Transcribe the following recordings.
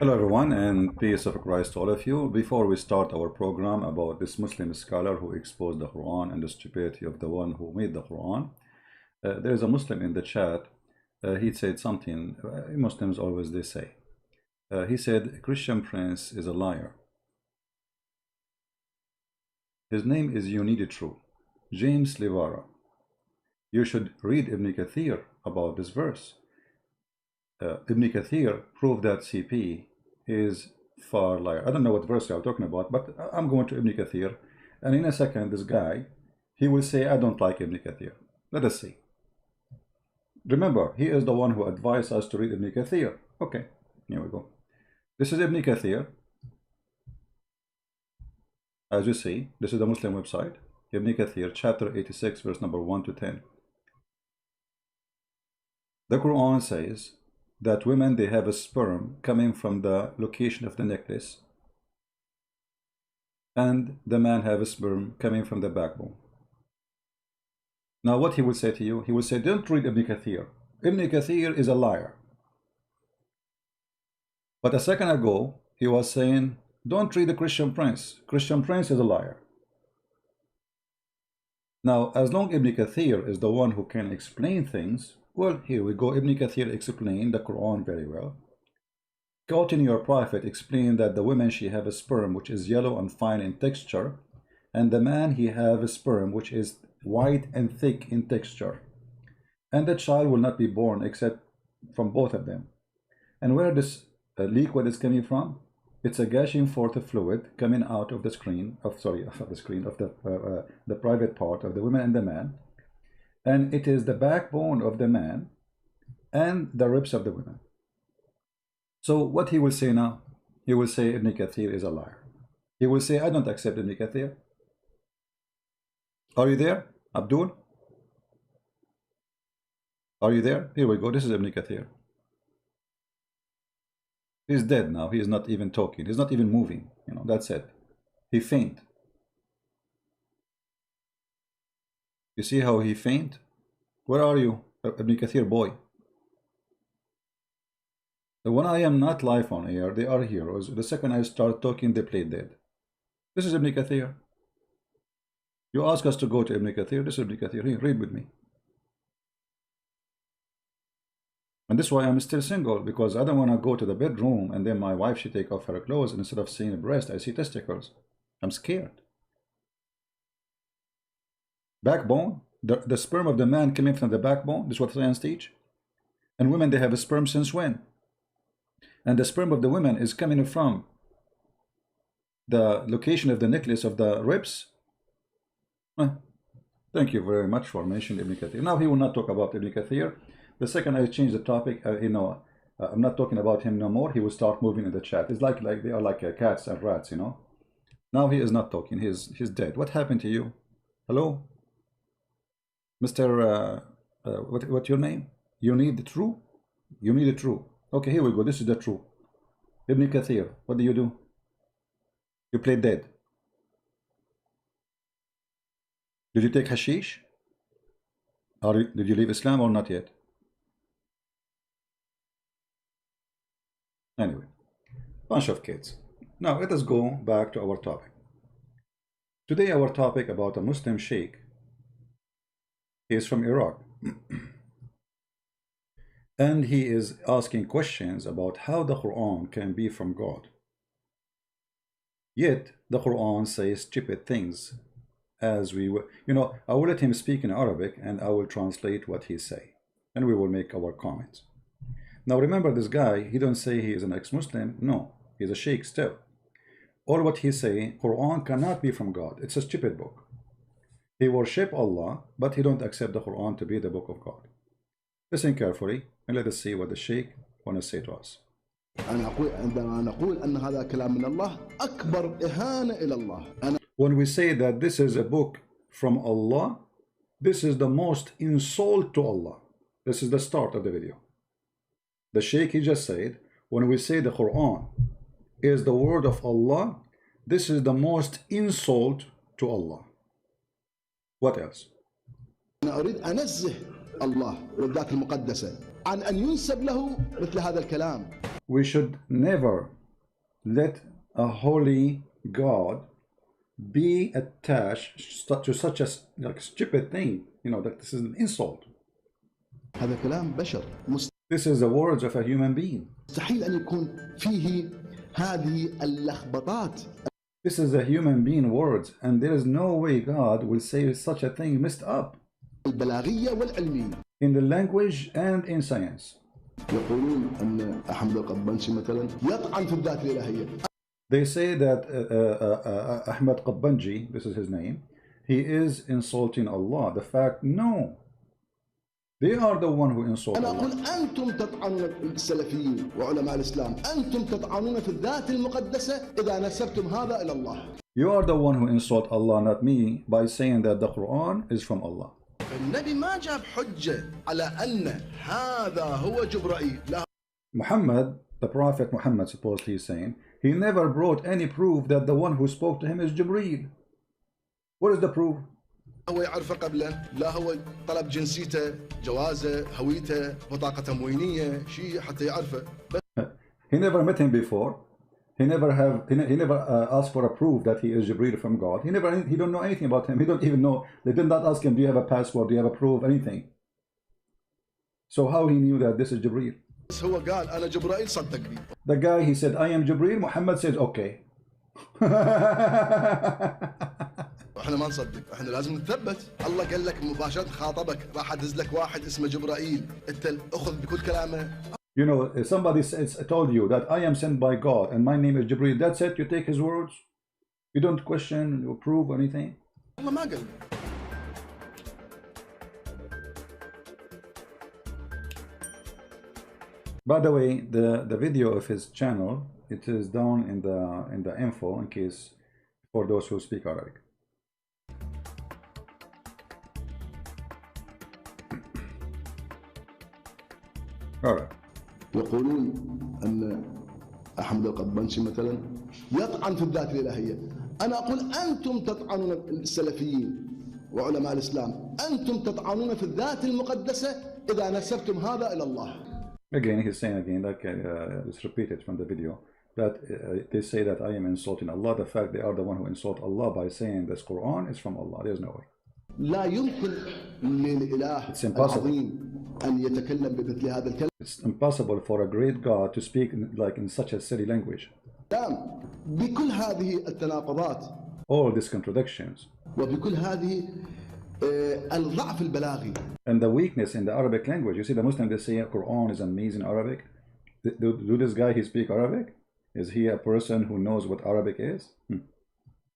Hello everyone, and peace of Christ to all of you. Before we start our program about this Muslim scholar who exposed the Quran and the stupidity of the one who made the Quran, there is a Muslim in the chat. He said something Muslims always they say. He said Christian Prince is a liar. His name is You Need It True, James Livara. You should read Ibn Kathir about this verse. Ibn Kathir proved that CP is far liar. I don't know what verse you are talking about, but I'm going to Ibn Kathir, and in a second this guy, he will say I don't like Ibn Kathir. Let us see. Remember, he is the one who advised us to read Ibn Kathir. Okay, here we go. This is Ibn Kathir. As you see, this is the Muslim website. Ibn Kathir, chapter 86, verse number 1 to 10. The Quran says that women, they have a sperm coming from the location of the necklace, and the man have a sperm coming from the backbone. Now what he will say to you, he will say, don't read Ibn Kathir. Ibn Kathir is a liar. But a second ago, he was saying, don't read the Christian Prince. Christian Prince is a liar. Now, as long Ibn Kathir is the one who can explain things, well, here we go. Ibn Kathir explained the Quran very well. Quoting your prophet, explained that the woman, she have a sperm which is yellow and fine in texture, and the man, he have a sperm which is white and thick in texture, and the child will not be born except from both of them. And where this liquid is coming from, it's a gushing forth of fluid coming out of the screen of the private part of the woman and the man, and it is the backbone of the man and the ribs of the woman. So what he will say now, he will say Ibn Kathir is a liar. He will say, I don't accept Ibn Kathir. Are you there, Abdul? Are you there? Here we go. This is Ibn Kathir. He's dead now. He is not even talking. He's not even moving. You know, that's it. He faint. You see how he faint? Where are you, Ibn Kathir boy? When I am not live on air, they are heroes. The second I start talking, they play dead. This is Ibn Kathir. You ask us to go to Ibn Kathir. This is Ibn Kathir. Here, read with me. And this is why I'm still single, because I don't want to go to the bedroom and then my wife, she take off her clothes, and instead of seeing a breast, I see testicles. I'm scared. Backbone, the sperm of the man coming from the backbone. This is what science teach. And women, they have a sperm since when? And the sperm of the women is coming from the location of the necklace of the ribs. Thank you very much for mentioning Ibn Kathir. Now he will not talk about Ibn Kathir. The second I change the topic, I'm not talking about him no more. He will start moving in the chat. It's like they are like cats and rats, you know. Now he is not talking. He's dead. What happened to you? Hello, Mr. What's your name? You need the true. You need the true. Okay, here we go. This is the true. Ibn Kathir. What do? You play dead. Did you take hashish? Or did you leave Islam or not yet? Anyway, bunch of kids. Now let us go back to our topic. Today our topic about a Muslim sheikh. He is from Iraq. And he is asking questions about how the Quran can be from God. Yet the Quran says stupid things. As we will, I will let him speak in Arabic and I will translate what he say, and we will make our comments. Now remember, this guy, he don't say he is an ex-Muslim. No, he's a sheikh still. All what he's saying, Quran cannot be from God. It's a stupid book. He worship Allah, but he don't accept the Quran to be the book of God. Listen carefully and let us see what the sheikh want to say to us. When we say that this is a book from Allah, this is the most insult to Allah. This is the start of the video. The Sheikh, he just said, when we say the Quran is the word of Allah, this is the most insult to Allah. What else? أنا أريد أنزه الله والذات المقدسة عن أن ينسب له مثل هذا الكلام. we should never let a holy God be attached to such a like stupid thing. You know, that this is an insult. هذا كلام بشر. This is the words of a human being. مستحيل أن يكون فيه هذه اللخبطات. This is a human being words, and there is no way God will say such a thing messed up. البلاغية والعلمية. In the language and in science. يقولون أن أحمد القبنشي مثلا يطعن في الذات الإلهية. They say that Ahmed Qabbanji, this is his name, he is insulting Allah. The fact, no. They are the one who insult أنا Allah. أقول أنتم تطعنون السلفيين وعلماء الإسلام، أنتم تطعنون في الذات المقدسة إذا نسبتم هذا إلى الله. You are the one who insult Allah, not me, by saying that the Quran is from Allah. النبي ما جاب حجة على أن هذا هو جبرائيل. لا. Muhammad, the Prophet Muhammad, supposedly is saying, he never brought any proof that the one who spoke to him is Jibreel. What is the proof? هو يعرفه قبلا، لا هو طلب جنسيته، جوازه، هويته، بطاقة تموينية، شيء حتى يعرفه. He never met him before. He never asked for a proof that he is Jibreel from God. He don't know anything about him. He don't even know. They did not ask him, do you have a passport? Do you have a proof? Anything. So how he knew that this is Jibreel? هو قال أنا جبرائيل صدقني. The guy, he said, I am Jibreel. Muhammad says, okay. احنا ما نصدق، احنا لازم نثبت. الله قال لك مباشرة خاطبك، راح ادز لك واحد اسمه جبرائيل، انت اخذ بكل كلامه. You know, if somebody told you that I am sent by God and my name is Jibreel, that's it, you take his words. You don't question or prove anything. الله ما قال. By the way, the video of his channel, it is down in the info in case for those who speak Arabic. All right. يقولون أن أحمد القبنشي مثلا يطعن في الذات الإلهية. أنا أقول أنتم تطعنون السلفيين وعلماء الإسلام، أنتم تطعنون في الذات المقدسة إذا نسبتم هذا إلى الله. Again, he's saying again, like it's repeated from the video, that they say that I am insulting Allah. The fact they are the one who insult Allah by saying this Quran is from Allah. There's no way. لا يمكن للإله العظيم أن يتكلم بمثل هذا الكلام. It's impossible for a great God to speak in such a silly language. بكل هذه التناقضات. All these contradictions. وبكل هذه الضعف البلاغي. And the weakness in the Arabic language. You see, the Muslims, they say Quran is amazing Arabic. Do this guy, he speak Arabic? Is he a person who knows what Arabic is?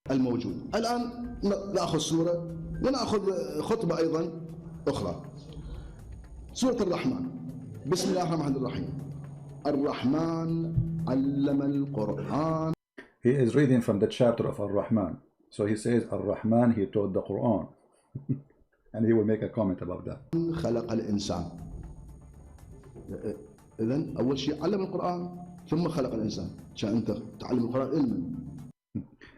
الموجود. الآن نأخذ سورة ونأخذ خطبة أيضا أخرى. سورة الرحمن. بسم الله الرحمن الرحيم. الرحمن علم القرآن. He is reading from the chapter of Ar-Rahman. So he says Ar-Rahman, he taught the Quran. And he will make a comment about that. خلق الإنسان. إذن أول شيء علم القرآن ثم خلق الإنسان. عشان أنت تعلم القرآن علما.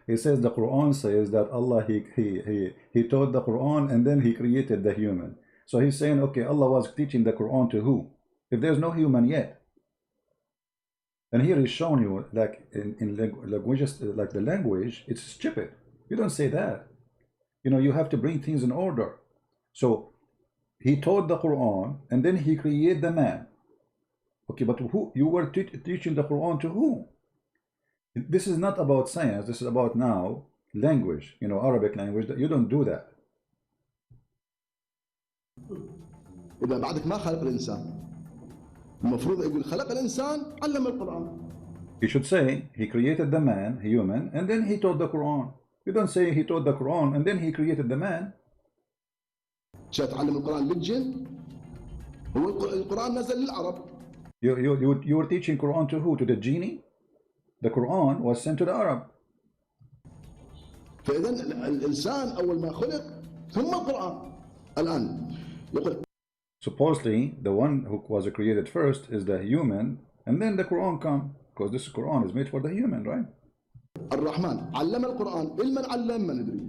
He says the Quran says that Allah he taught the Quran and then he created the human. So he's saying, okay, Allah was teaching the Quran to who? If there's no human yet. And here he's showing you, like in languages, like the language, it's stupid. You don't say that. You know, you have to bring things in order. So he taught the Quran and then he created the man. Okay, but who? You were teaching the Quran to who? This is not about science. This is about now language. You know, Arabic language. You don't do that. إذا بعدك ما خلق الإنسان. المفروض يقول خلق الإنسان علم القرآن. He should say he created the man, human, and then he taught the Quran. You don't say he taught the Quran and then he created the man. شو تعلم القرآن للجن؟ هو القرآن نزل للعرب. You were teaching Quran to who? To the genie? The Quran was sent to the Arab. فإذا الإنسان أول ما خلق ثم القرآن. الآن يقول. Supposedly, the one who was created first is the human, and then the Quran come, because this Quran is made for the human, right? الرحمن علم القرآن علما علم ما ندري.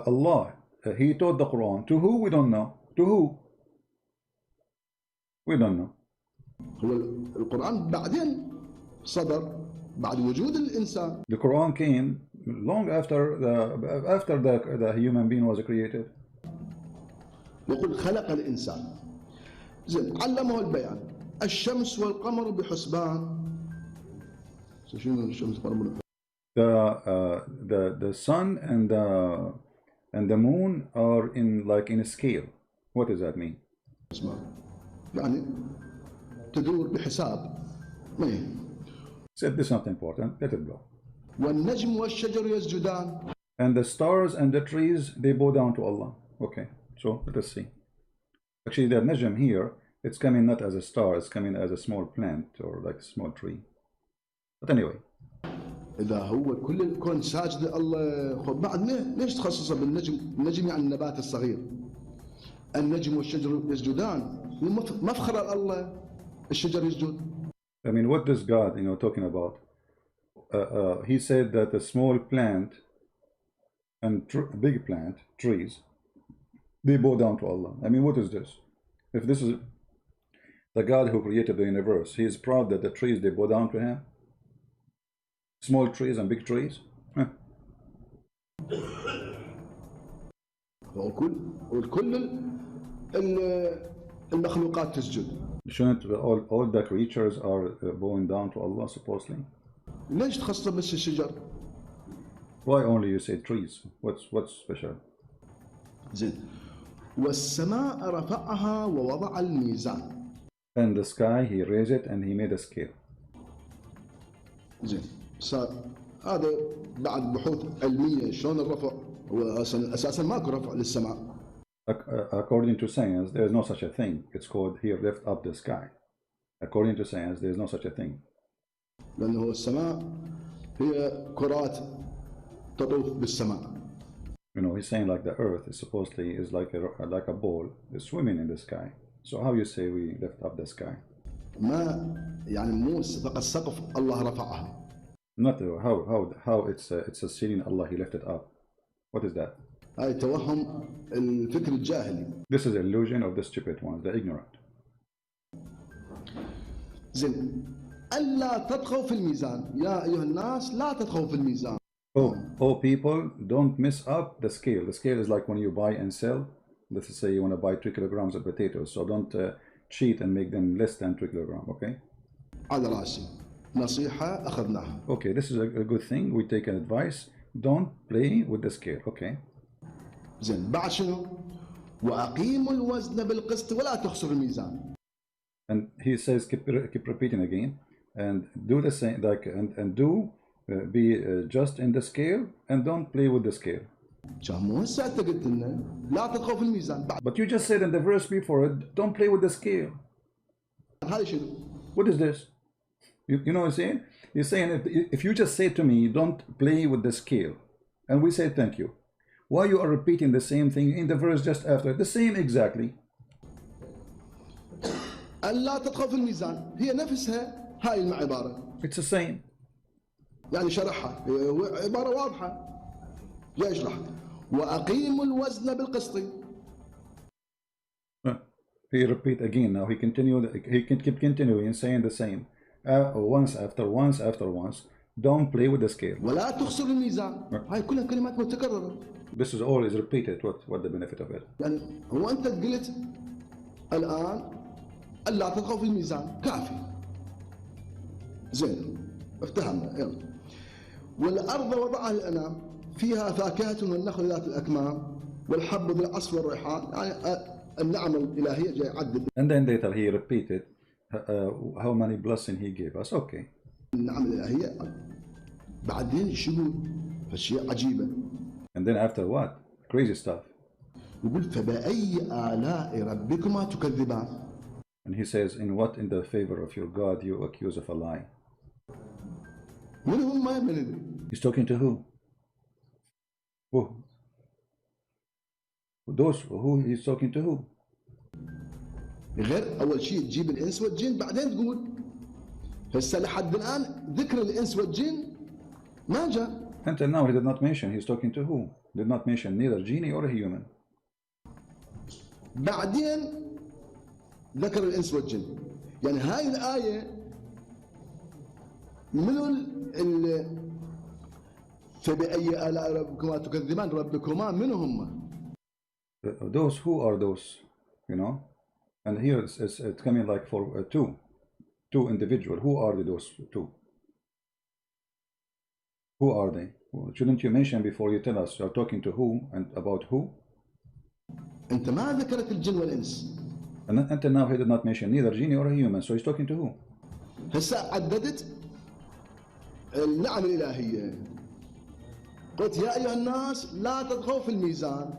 Allah, he taught the Quran to who? We don't know. To who? We don't know. هو القرآن بعدين صدر بعد وجود الإنسان. The Quran came long after the human being was created. يقول خلق الإنسان. زين علمه البيان. الشمس والقمر بحسبان. شنو الشمس والقمر؟ The sun and the moon are in a scale. What does that mean? يعني تدور بحساب. ما هي. Said this is not important. Let it go. والنجم والشجر يسجدان. And the stars and the trees, they bow down to Allah. Okay, so let us see. Actually, the najm here, it's coming not as a star, it's coming as a small plant or like a small tree. But anyway. إذا هو كل الكون ساجد الله بعد ليش تخصصه بالنجم؟ النجم يعني النبات الصغير. النجم والشجر يسجدان. مفخر الله الشجر يسجد. I mean, what does God, talking about? He said that a small plant and big plant, trees, they bow down to Allah. I mean, what is this? If this is the God who created the universe, he is proud that the trees, they bow down to him? Small trees and big trees? Huh. وكل المخلوقات تسجد. Shouldn't all the creatures are bowing down to Allah supposedly? ليش تخصص بس الشجر؟ Why only you say trees? What's special? زين. والسماء رفعها ووضع الميزان. And the sky he raised it and he made a scale. زين. هذا بعد بحوث علمية شلون الرفع؟ هو أساسا ماكو رفع للسماء. According to science, there is no such a thing. It's called here lift up the sky. According to science, there is no such a thing. لأنه السماء هي كرات تطوف بالسماء. He's saying like the earth is supposedly is like a ball is swimming in the sky. So how you say we lift up the sky? ما يعني مو فقط سقف الله رفعها. Not how it's a ceiling Allah he lifted up. What is that? هاي توهم الفكر الجاهلي. This is illusion of the stupid ones, the ignorant. زين ألا تطغوا في الميزان يا أيها الناس لا تطغوا في الميزان. Oh people, don't mess up the scale. The scale is like when you buy and sell. Let's say you want to buy 3 kilograms of potatoes, so don't cheat and make them less than 3 kilograms, okay? على راسي نصيحة أخذناها. Okay, this is a good thing. We take an advice. Don't play with the scale, okay? زين بعد شنو؟ وأقيموا الوزن بالقسط ولا تخسروا الميزان. And he says, keep repeating again, and do the same, like, and do be just in the scale, and don't play with the scale. مو هسه أنت قلت لنا لا تطغوا في الميزان. But you just said in the verse before it, don't play with the scale. هذا شنو؟ What is this? You know what I'm saying? He's saying if you just say to me, don't play with the scale, and we say thank you, why you are repeating the same thing in the verse just after? The same exactly. ألا تطغوا في الميزان هي نفسها هاي العبارة. It's the same. يعني شرحها عبارة واضحة. جاي يشرح وأقيموا الوزن بالقسط. He repeat again now. He can keep continuing saying the same. Once after once after once. Don't play with the scale. ولا تخسر الميزان. هاي كلها كلمات متكررة. This is always repeated. What the benefit of it? يعني هو أنت قلت الآن ألا تطغوا في الميزان كافي. زين افتهمنا يلا. والأرض وضعها للأنام فيها فاكهة والنخل ذات الأكمام والحب ذو العصف والريحان. يعني النعم الإلهية جاي يعدد. And then later he repeated how many blessings he gave us. Okay. النعم الإلهية بعدين شنو فشيء عجيبة. And then after what? Crazy stuff. يقول فبأي آلاء ربكما تكذبان. And he says, in what in the favor of your God you accuse of a lie? من هم ما ندري. He's talking to who? Who? Those who he's talking to who? غير أول شيء تجيب الإنس والجن بعدين تقول هسه لحد الآن ذكر الإنس والجن ما جاء. Until now he did not mention. He's talking to who? Did not mention neither genie or a human. بعدين ذكر الإنس والجن. يعني هاي الآية منو فبأي آلاء ربكما تكذبان، ربكما منو هم؟ Those, who are those, you know? And here it's coming like for two individual. Who are those two? Who are they? Shouldn't you mention before you tell us you are talking to who and about who? أنت ما ذكرت الجن والإنس. And until now he did not mention neither genie or a human, so he's talking to who? هسه عددت النعم الإلهية. قلت يا أيها الناس لا تطغوا في الميزان.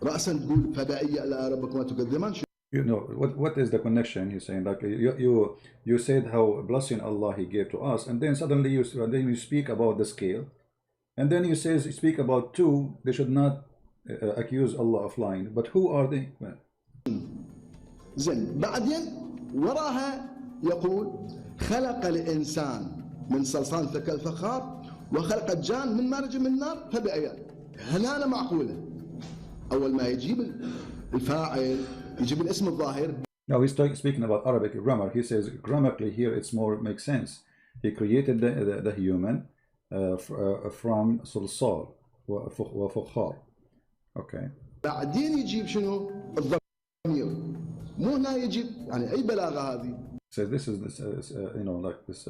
رأسا تقول فبأي آلاء ربكما تكذبان. You know what is the connection? He's saying like you said how blessing Allah He gave to us, and then suddenly you speak about the scale, and then you speak about two. They should not accuse Allah of lying. But who are they? Well, زين بعدين وراها يقول خلق الإنسان من صلصال كالفخار وخلق الجان من مارج من نار فبأي. هل أنا معقولة؟ أول ما يجيب الفاعل يجيب الاسم الظاهر. Now he's speaking about Arabic grammar. He says grammatically here it's more makes sense. He created the human from صلصال وفخار. Okay. بعدين يجيب شنو؟ الضمير. مو هنا يجيب يعني أي بلاغة هذه. So this is you know, like this.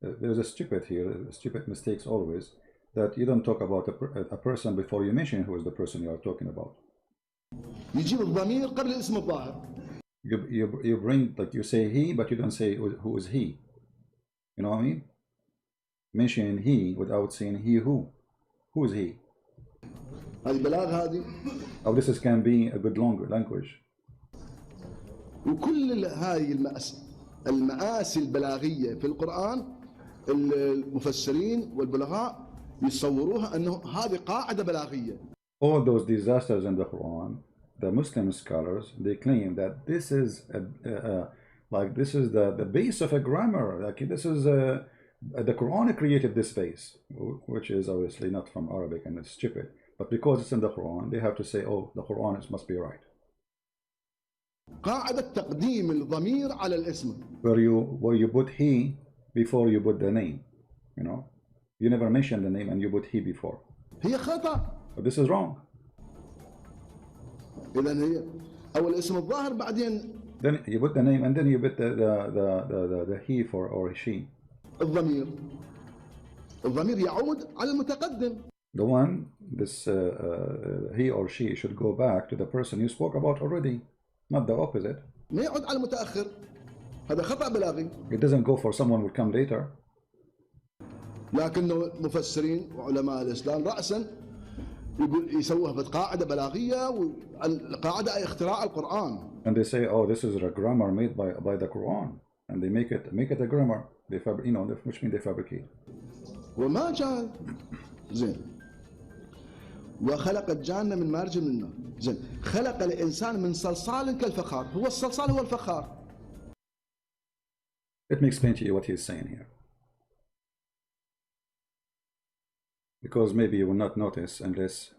There's a stupid here, stupid mistakes always, that you don't talk about a person before you mention who is the person you are talking about. يجيب الضمير قبل الاسم الظاهر. You bring, like you say he, but you don't say who is he. You know what I mean? Mentioning he without saying he who. Who is he? هذه بلاغة هذه. Oh, this can be a good language. وكل هاي المآسي البلاغية في القرآن المفسرين والبلغاء يصوروها أنه هذه قاعدة بلاغية. All those disasters in the Quran, the Muslim scholars, they claim that this is like this is the base of a grammar. Like this is the Quran created this base, which is obviously not from Arabic and it's stupid. But because it's in the Quran, they have to say, oh, the Quran must be right. قاعدة تقديم الضمير على الاسم. Where you put he before you put the name, you know, you never mention the name and you put he before. هي خطأ. But this is wrong. إذن هي أول اسم الظاهر بعدين. Then you put the name and then you put the he for or she. الضمير يعود على المتقدم. The one, this he or she should go back to the person you spoke about already, not the opposite. ما يعود على المتأخر. هذا خطأ بلاغي. It doesn't go for someone who will come later. لكنه المفسرين وعلماء الإسلام رأسا يقول يسووها في قاعدة بلاغية والقاعدة أي اختراع القرآن. And they say, oh, this is a grammar made by the Quran, and they make it a grammar. They which means they fabricate. وما جاء زين. وخلق الجان من مارج من النار. زين. خلق الإنسان من صلصال كالفخار. هو الصلصال هو الفخار. Let me explain to you what he's saying here. Because maybe you will not notice unless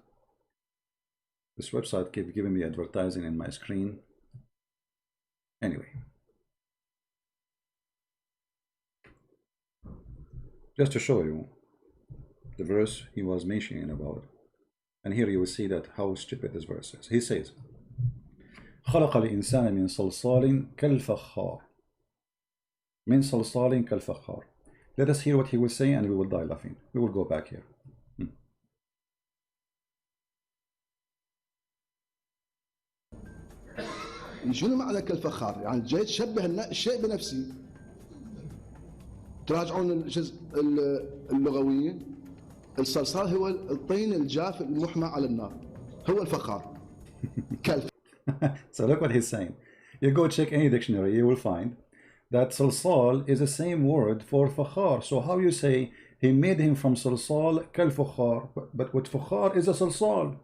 this website keeps giving me advertising in my screen. Anyway, just to show you the verse he was mentioning about, and here you will see that how stupid this verse is. He says, خلق الإنسان من صلصال كالفخار. من صلصال كالفخار. Let us hear what he will say and we will die laughing. We will go back here. شنو معنى كالفخار؟ يعني جاي تشبه الشيء بنفسه. تراجعون الجزء اللغوي الصلصال هو الطين الجاف المحمى على النار. هو الفخار. So look what he's saying. You go check any dictionary, you will find that salsal is the same word for fakhar. So how you say he made him from salsal kal-fakhar, but what fakhar is a salsal.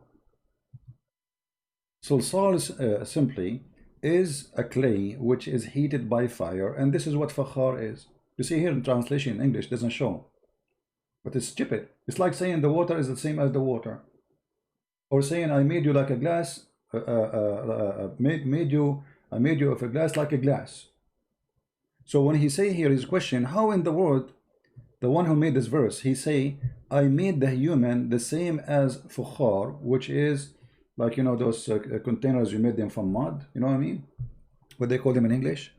Salsal simply is a clay which is heated by fire, and this is what fakhar is. You see here in translation in English doesn't show, but it's stupid. It's like saying the water is the same as the water, or saying I made you like a glass, made you I made you of a glass like a glass. So when he say here his question, how in the world the one who made this verse, he say, I made the human the same as fukhar, which is like, you know, those containers, you made them from mud, you know what I mean? What they call them in English?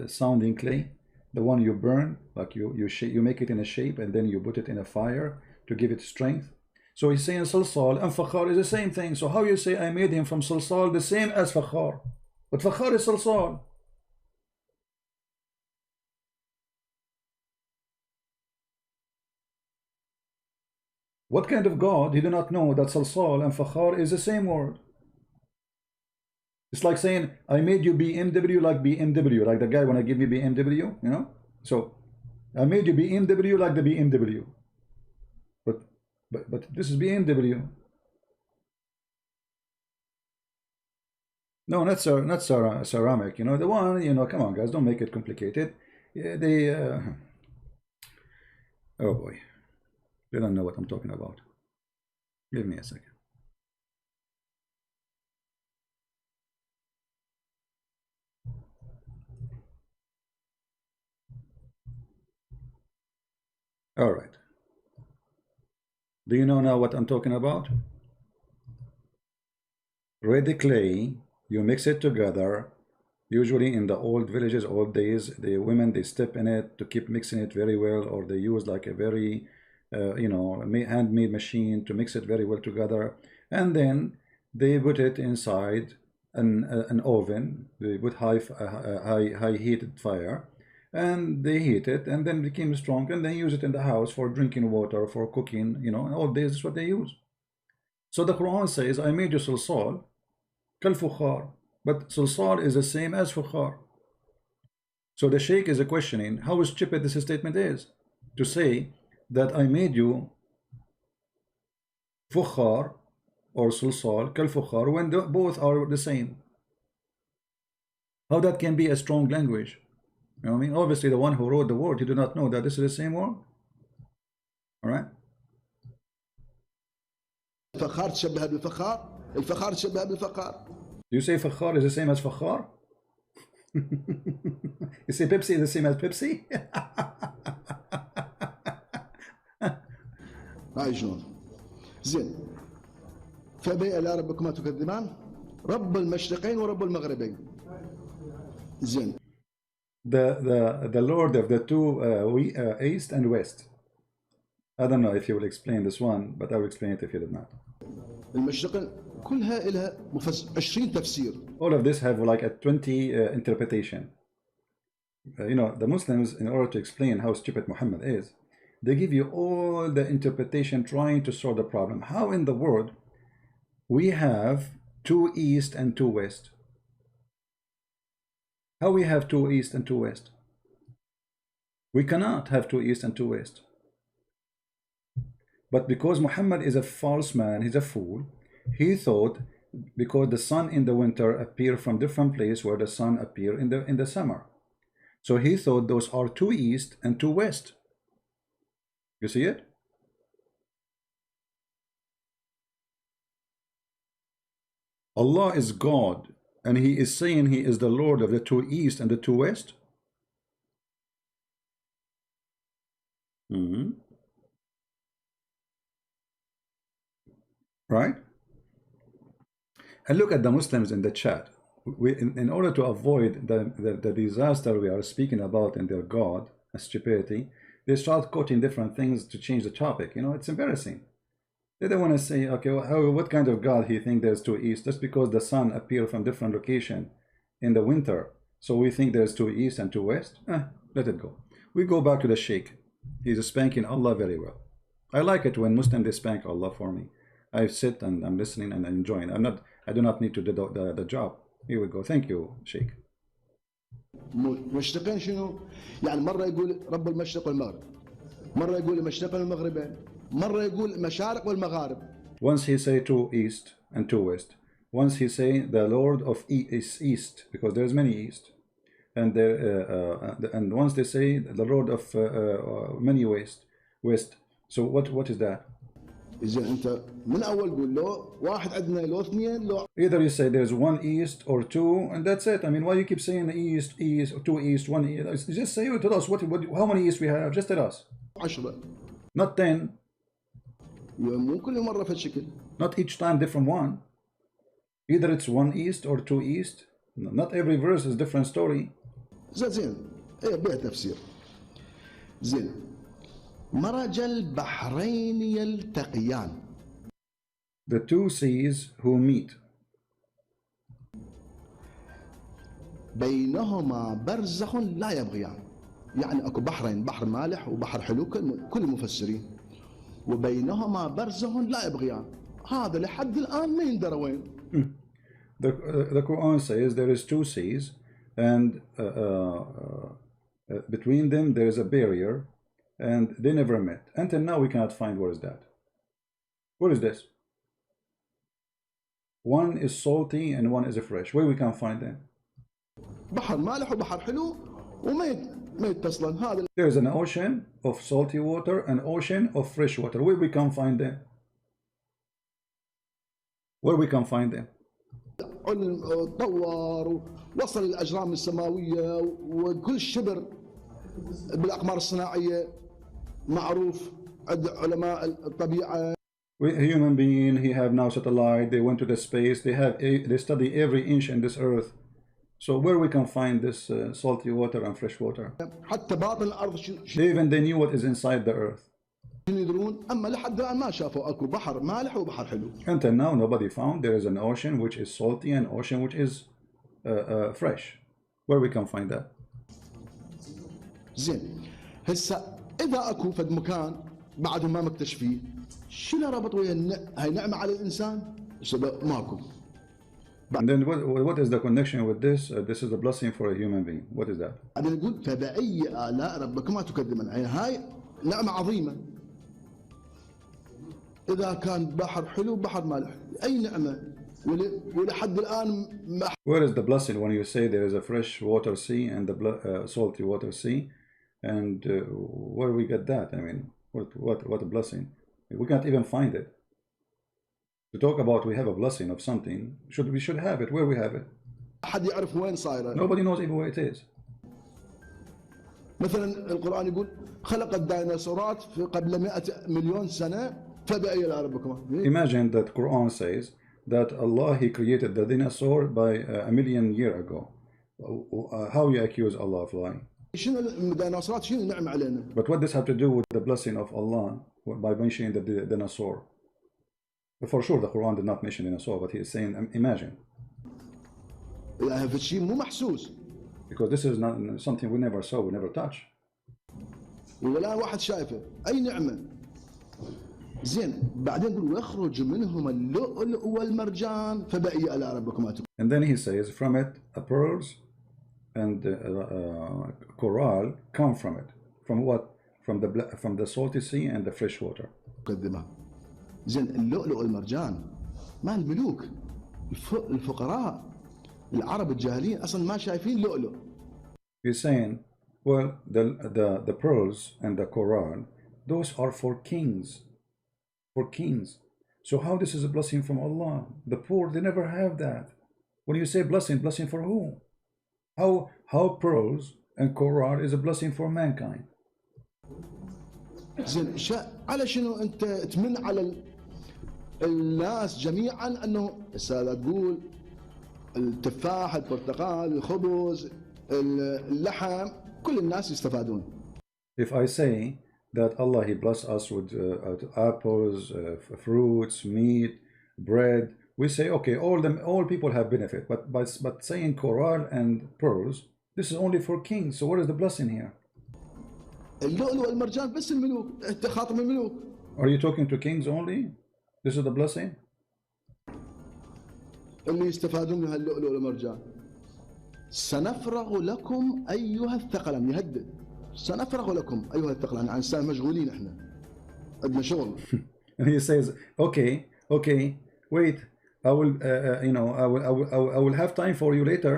Sounding clay. The one you burn, like you make it in a shape and then you put it in a fire to give it strength. So he's saying salsal and fakhar is the same thing. So how you say I made him from salsal the same as fakhar? But fakhar is salsal. What kind of God? He do not know that salsal and fakhar is the same word. It's like saying I made you BMW like BMW, like the guy when I give you BMW, you know. So I made you BMW like the BMW, but this is BMW. No, not ceramic. You know the one. You know, come on, guys, don't make it complicated. Yeah, they. Oh boy, they don't know what I'm talking about. Give me a second. All right. Do you know now what I'm talking about? Ready clay, you mix it together. Usually in the old villages, old days, the women, they step in it to keep mixing it very well, or they use like a very, you know, handmade machine to mix it very well together. And then they put it inside an oven. They put high heated fire, and they heat it, and then it became strong, and they use it in the house for drinking water, for cooking. You know, in old days is what they use. So the Quran says, I made you salsal kal fukhar, but salsal is the same as fukhar. So the Sheikh is questioning how stupid this statement is to say that I made you fukhar or salsal kal fukhar when both are the same. How that can be a strong language? You know what I mean? Obviously, the one who wrote the word, he did not know that this is the same word. All right. الفخار تشبه بالفخار، الفخار تشبه بالفخار. You say fakhar is the same as fakhar? You say Pepsi is the same as Pepsi? هاي شلون؟ زين. فبأي آلاء ربكما تكذبان؟ رب المشرقين ورب المغربين. زين. The Lord of the two east and west. I don't know if you will explain this one, but I will explain it if you did not. المشرقين كلها لها 20 تفسير. All of this have like a 20 interpretation. You know, the Muslims, in order to explain how stupid Muhammad is, they give you all the interpretation trying to solve the problem. How in the world we have two east and two west? How we have two east and two west? We cannot have two east and two west. But because Muhammad is a false man, he's a fool, he thought because the sun in the winter appear from different place where the sun appear in the summer. So he thought those are two east and two west. You see it? Allah is God, and he is saying he is the Lord of the two east and the two west. Right? And look at the Muslims in the chat. In order to avoid the disaster we are speaking about in their God and stupidity, they start quoting different things to change the topic. You know, it's embarrassing. They don't want to say, okay, well, what kind of God he think there's two east? Just because the sun appear from different location in the winter, so we think there's two east and two west? Let it go. We go back to the Sheikh. He's spanking Allah very well. I like it when Muslims they spank Allah for me. I sit and I'm listening and enjoying. I do not need to do the job. Here we go. Thank you, Sheikh. مشرقين شنو؟ يعني مرة يقول رب المشرق والمغرب، مرة يقول المشرقين والمغربين، مرة يقول المشارق والمغارب. Once he say two east and two west. Once he say the Lord of is east, because there's many east, and and once they say the Lord of many west. So what is that? إذا أنت من أول قول له واحد عندنا لو اثنين لو. Either you say there's one east or two, and that's it. I mean, why you keep saying east, east, two east, one east? Just say, tell us how many east we have. Just tell us. 10. Not 10. مو كل مرة في الشكل. Not each time different one. Either it's one east or two east. Not every verse is different story. زين إيه بها تفسير. زين مرج البحرين يلتقيان. The two seas who meet. بينهما برزخ لا يبغيان. يعني اكو بحرين، بحر مالح وبحر حلو كل المفسرين. وبينهما برزخ لا يبغيان. هذا لحد الان ما يندرى وين. The Quran says there is two seas, and between them there is a barrier, and they never met. Until now we cannot find where is that. What is this? One is salty and one is fresh. Where we can find them? بحر مالح وبحر حلو وما يتصلن. هذا There is an ocean of salty water and ocean of fresh water. Where we can find them? Where we can find them? علم طور ووصل الاجرام السماويه وكل شبر بالاقمار الصناعيه معروف عند علماء الطبيعه. A human being, he have now satellite, they went to the space, they study every inch in this earth. So where we can find this salty water and fresh water? حتى باطن الارض They knew what is inside the earth. يدرون. اما لحد الان ما شافوا اكو بحر مالح وبحر حلو. Until now nobody found there is an ocean which is salty and ocean which is fresh. Where we can find that? زين هسه اذا اكو فد مكان بعدهم ما مكتشفيه، شنو ربط ويا هاي نعمه على الانسان؟ ماكو. And then what is the connection with this? This is a blessing for a human being. What is that? بعدين نقول فبأي آلاء ربكما تكذبان. هاي نعمه عظيمه. إذا كان بحر حلو بحر مالح، أي نعمة ولحد الآن ما. Where is the blessing when you say there is a fresh water sea and the salty water sea, and where we get that? I mean, what a blessing! We can't even find it. To talk about we have a blessing of something, we should have it. Where we have it? أحد يعرف وين صايرة. Nobody knows even where it is. مثلا القرآن يقول خلق الديناصورات في قبل 100 مليون سنة. Imagine that Quran says that Allah he created the dinosaur by a million years ago. How you accuse Allah of lying? But what does have to do with the blessing of Allah by mentioning the dinosaur? For sure the Quran did not mention dinosaur, but he is saying imagine. Because this is not something we never saw, we never touch. ولا واحد شايفه أي نعمة. زين بعدين يقول ويخرج منهما اللؤلؤ والمرجان فبأي آلاء ربكما تكذبان. And then he says from it pearls and coral come from it. From what? From the salty sea and the fresh water. زين اللؤلؤ والمرجان ما الملوك الفقراء العرب الجاهلين أصلا ما شايفين لؤلؤ. He's saying, well, the pearls and the coral, those are for kings. For kings. So how this is a blessing from Allah? The poor, they never have that. When you say blessing for who? How pearls and coral is a blessing for mankind? زين على شنو انت تمن على الناس جميعا انه هسه تقول التفاح البرتقال الخبز اللحم كل الناس يستفادون. If I say that Allah he bless us with apples, fruits, meat, bread, we say okay, all people have benefit, but saying coral and pearls, this is only for kings. So what is the blessing here? اللؤلؤ والمرجان بس الملوك، انت خاطب الملوك. Are you talking to kings only? This is the blessing? اللي يستفادون من اللؤلؤ والمرجان. سنفرغ لكم ايها الثقلان. يهدد سنفرغ لكم ايها الثقلان. يعني انسان مشغولين احنا عندنا شغل. And he says okay wait, I will I will have time for you later.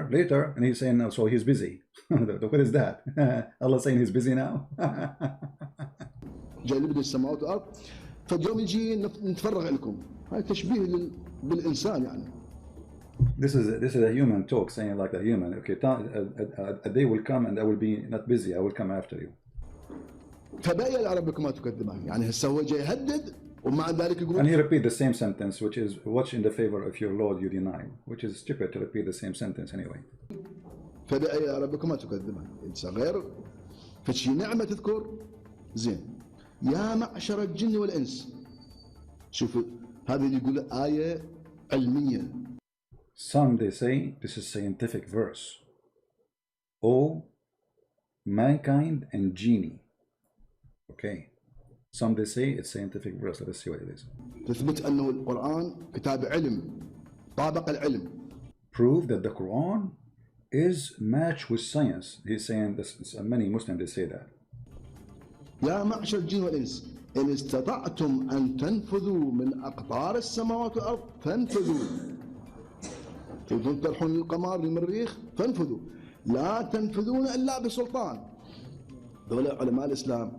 And he's saying so he's busy. What is that? Allah saying he's busy now. جاي اللي بده السماوات والارض فاليوم يجي نتفرغ لكم. هاي تشبيه بالإنسان يعني. This is a human talk, saying like a human. Okay, a day will come and I will be not busy. I will come after you. فبأي آلاء ربكما تكذبان. يعني هسه هو جاي يهدد ومع ذلك يقول. And he repeat the same sentence, which is watch in the favor of your Lord you deny, which is stupid to repeat the same sentence anyway. فبأي آلاء ربكما تكذبان. إنسان غير فشي نعمة تذكر زين. يا معشر الجن والإنس. شوف هذه اللي يقول آية علمية. Some they say this is scientific verse. Oh, mankind and genie. Okay. Some they say it's scientific verse. Let's see what it is. تثبت أنه القرآن كتاب علم طابق العلم. Prove that the Quran is matched with science. He's saying this. Many Muslims they say that. يا معشر الجن والإنس إن استطعتم أن تنفذوا من أقطار السماوات والأرض فانفذوا. تريدون تروحون للقمر للمريخ فانفذوا. لا تنفذون إلا بسلطان. دولة علماء الإسلام.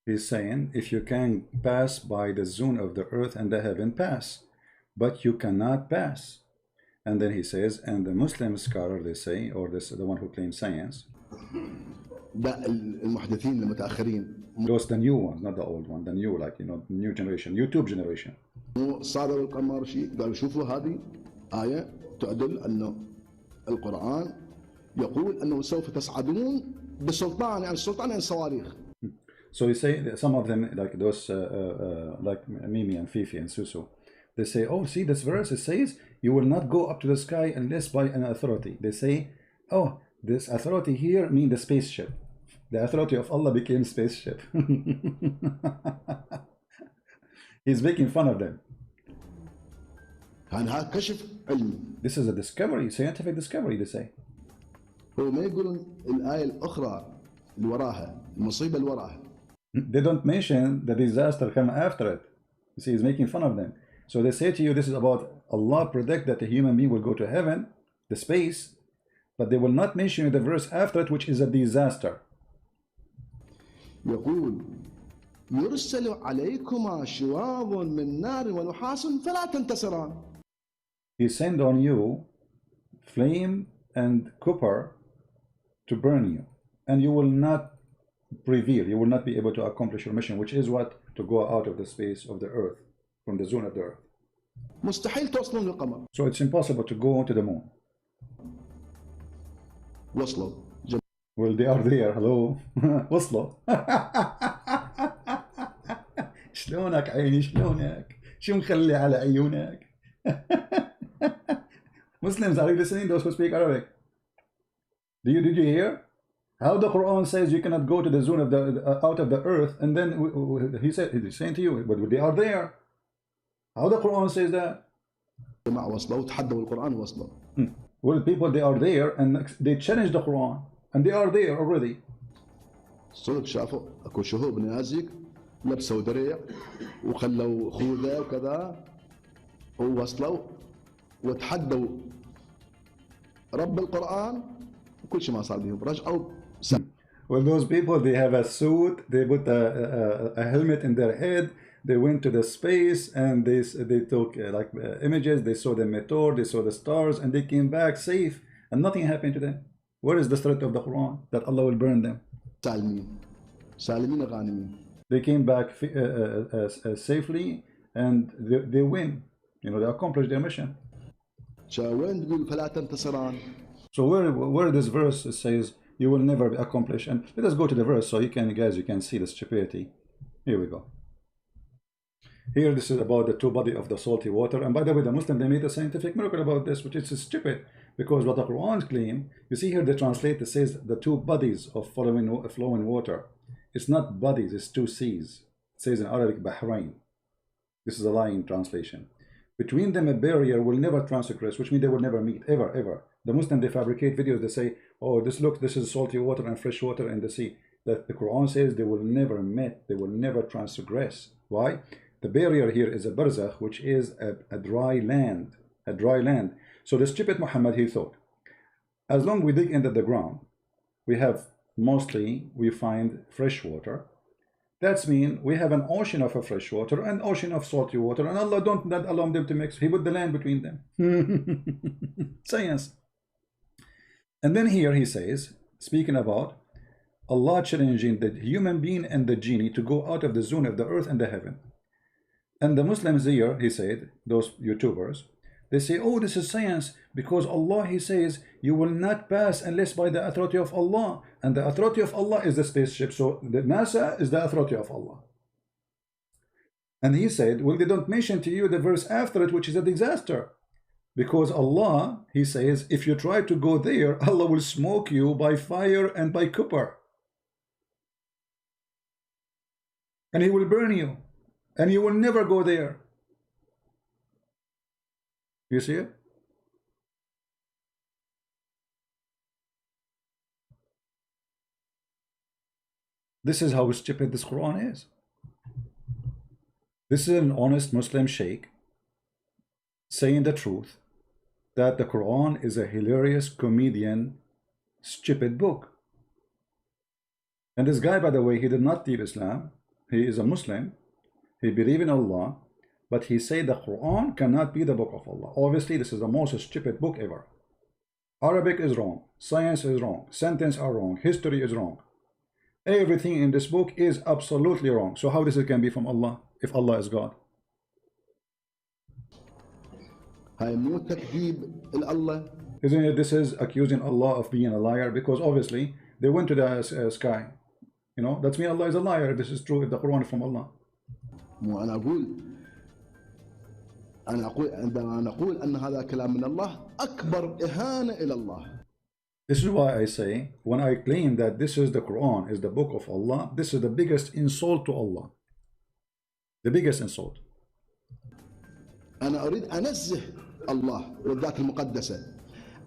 He's saying if you can pass by the zone of the earth and the heaven, pass, but you cannot pass. And then he says, and the Muslim scholar they say, or this the one who claims science. ده المحدثين المتأخرين. Those the new ones, not the old one, the new, like, you know, new generation, YouTube generation. صادوا القمر شيء قالوا شوفوا هذه آية تدل أنه القرآن يقول أنه سوف تصعدون بسلطان. يعني السلطان يعني الصواريخ. So you say that some of them, like those, like Mimi and Fifi and Susu, they say, oh, see this verse, it says, you will not go up to the sky unless by an authority. They say, oh, this authority here means the spaceship. The authority of Allah became spaceship. He's making fun of them. هذا كشف علمي. This is a discovery, scientific discovery, they say. هو ما يقولون الآية الأخرى اللي وراها المصيبة اللي وراها. They don't mention the disaster come after it. You see, he's making fun of them. So they say to you, this is about Allah predict that a human being will go to heaven, the space, but they will not mention the verse after it, which is a disaster. يقول يرسل عليكما شواظ من نار ونحاس فلا تنتصران. He send on you flame and copper to burn you, and you will not prevail. You will not be able to accomplish your mission, which is what? To go out of the space of the earth, from the zone of the earth. مستحيل توصلون للقمر. So it's impossible to go to the moon. وصلوا. Well, they are there. Hello. وصلوا. شلونك عيني شلونك؟ شو مخلي على عيونك؟ Muslims, are you listening? Those who speak Arabic. Did you hear? How the Quran says you cannot go to the zone of the out of the earth, and then he's saying to you, but they are there. How the Quran says that? جماعة وصلوا وتحدوا القرآن وصلوا. Well, people they are there and they challenge the Quran and they are there already. صدق شافوا اكو شهوب نيازك لبسوا درع وخلوا خوذة وكذا ووصلوا وتحدوا رب القرآن وكل شيء ما صار بهم رجعوا. Well, those people, they have a suit, they put a helmet in their head, they went to the space and they took images, they saw the meteor, they saw the stars, and they came back safe and nothing happened to them. Where is the threat of the Quran that Allah will burn them? سالمين غانمين. They came back safely and they win. You know, they accomplished their mission. وين تقول فلا تنتصران? So where this verse says you will never accomplish, and let us go to the verse so you can see the stupidity. Here we go. Here this is about the two body of the salty water, and by the way, the Muslim they made a scientific miracle about this, which is stupid because what the Quran claim, you see here the translate it says the two bodies of flowing water. It's not bodies, it's two seas. It says in Arabic Bahrain. This is a lying translation. Between them a barrier will never transgress, which means they will never meet, ever. The Muslim they fabricate videos, they say, oh, this is salty water and fresh water in the sea. That the Quran says they will never meet, they will never transgress. Why? The barrier here is a barzakh, which is a dry land. So the stupid Muhammad, he thought, as long we dig into the ground, we find fresh water, That's mean we have an ocean of fresh water and ocean of salty water, and Allah don't not allow them to mix. He put the land between them. Science. And then here he says, speaking about Allah challenging the human being and the genie to go out of the zone of the earth and the heaven. And the Muslims here, he said, those YouTubers, they say, oh, this is science, because Allah, he says, you will not pass unless by the authority of Allah. And the authority of Allah is the spaceship. So the NASA is the authority of Allah. And he said, well, they don't mention to you the verse after it, which is a disaster. Because Allah, he says, if you try to go there, Allah will smoke you by fire and by copper. And he will burn you. And you will never go there. You see it? This is how stupid this Quran is. This is an honest Muslim sheikh saying the truth, that the Quran is a hilarious comedian stupid book. And this guy, by the way, he did not leave Islam. He is a Muslim. He believes in Allah. But he said the Quran cannot be the book of Allah. Obviously, this is the most stupid book ever. Arabic is wrong. Science is wrong. Sentences are wrong. History is wrong. Everything in this book is absolutely wrong. So how this can be from Allah if Allah is God? Isn't it this is accusing Allah of being a liar? Because obviously they went to the sky. You know, that's mean Allah is a liar if this is true, if the Quran is from Allah. This is why I say, when I claim that this is the Quran, is the book of Allah, this is the biggest insult to Allah. The biggest insult. أنا أريد أنزه الله والذات المقدسة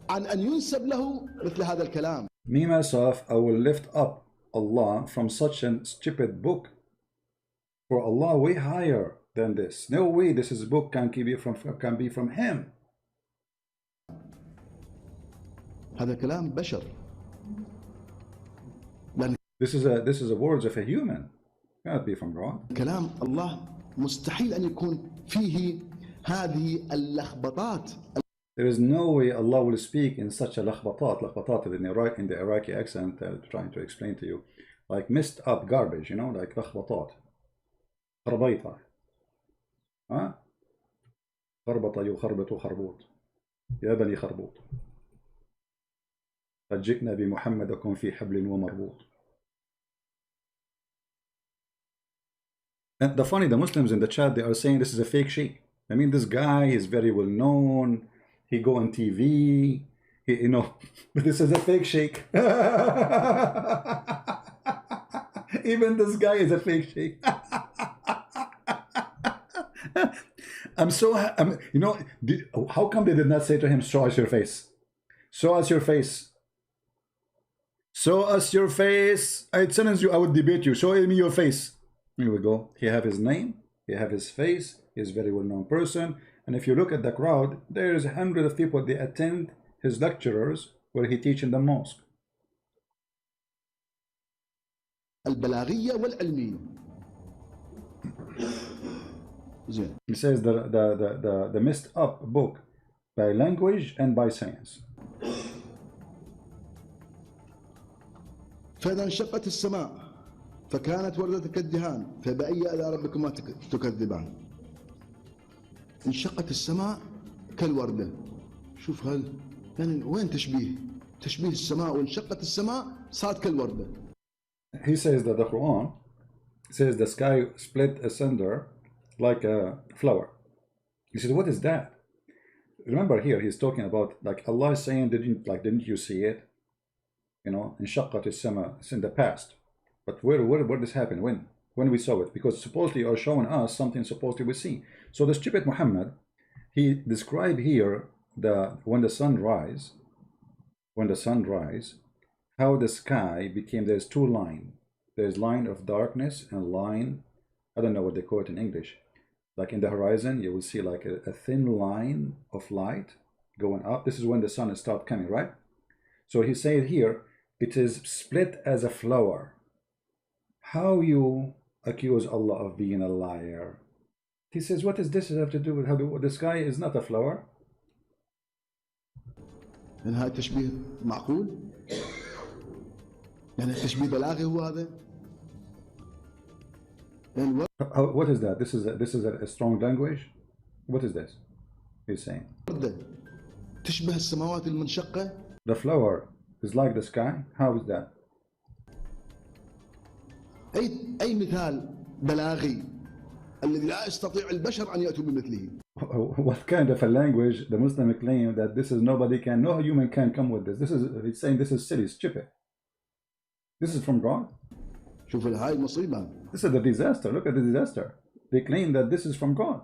عن أن ينسب له مثل هذا الكلام. Me myself, I will lift up Allah from such a stupid book. For Allah way higher than this. No way this is book can be from him. هذا كلام بشر. This is a words of a human. Cannot be from God. كلام الله مستحيل أن يكون فيه هذه اللخبطات. There is no way Allah will speak in such a لخبطات. لخبطات in the Iraqi accent, trying to explain to you, like messed up garbage, you know, like لخبطات. خربيطة. ها؟ خربط يخربط خربوط. يا بني خربوط. قد جئنا بمحمدكم في حبل ومربوط. And the funny, the Muslims in the chat, they are saying this is a fake sheikh. I mean, this guy is very well known. He go on TV. He, you know, but this is a fake sheikh. Even this guy is a fake sheikh. You know, how come they did not say to him, show us your face? Show us your face. Show us your face. I challenge you, I would debate you. Show me your face. Here we go. He have his name. He have his face. He's a very well-known person. And if you look at the crowd, there is hundreds of people. They attend his lecturers where he teach in the mosque. البلاغية والعلمية. He says the messed up book by language and by science. فإذا انشقت السماء فكانت وردة كالدهان فبأي آلاء ربكما تكذبان. انشقت السماء كالوردة. شوف يعني وين تشبيه السماء، وانشقت السماء صارت كالوردة. He says that the Quran says the sky split asunder like a flower. He says, what is that? Remember here he's talking about, like, Allah is saying, didn't you see it? You know, انشقت السماء. It's in the past. But where this happened? When we saw it? Because supposedly you are showing us something supposedly we see. So the stupid Muhammad, he described here when the sun rise, how the sky became, there's two lines. There's line of darkness and line, I don't know what they call it in English. Like in the horizon, you will see like a thin line of light going up. This is when the sun starts coming, right? So he said here, it is split as a flower. How you accuse Allah of being a liar. He says, what does this have to do with how the sky is not a flower? يعني هذا تشبيه معقول؟ يعني تشبيه بلاغي هو هذا؟ يعني What is that? This is a strong language. What is this? He's saying وردة تشبه السماوات المنشقة. the flower is like the sky. How is that? أي مثال بلاغي الذي لا يستطيع البشر أن يأتوا بمثله. What kind of a language the Muslim claim that this is no human can come with this. He's saying this is silly, stupid. This is from God. شوف هاي المصيبة. This is the disaster. Look at the disaster. They claim that this is from God.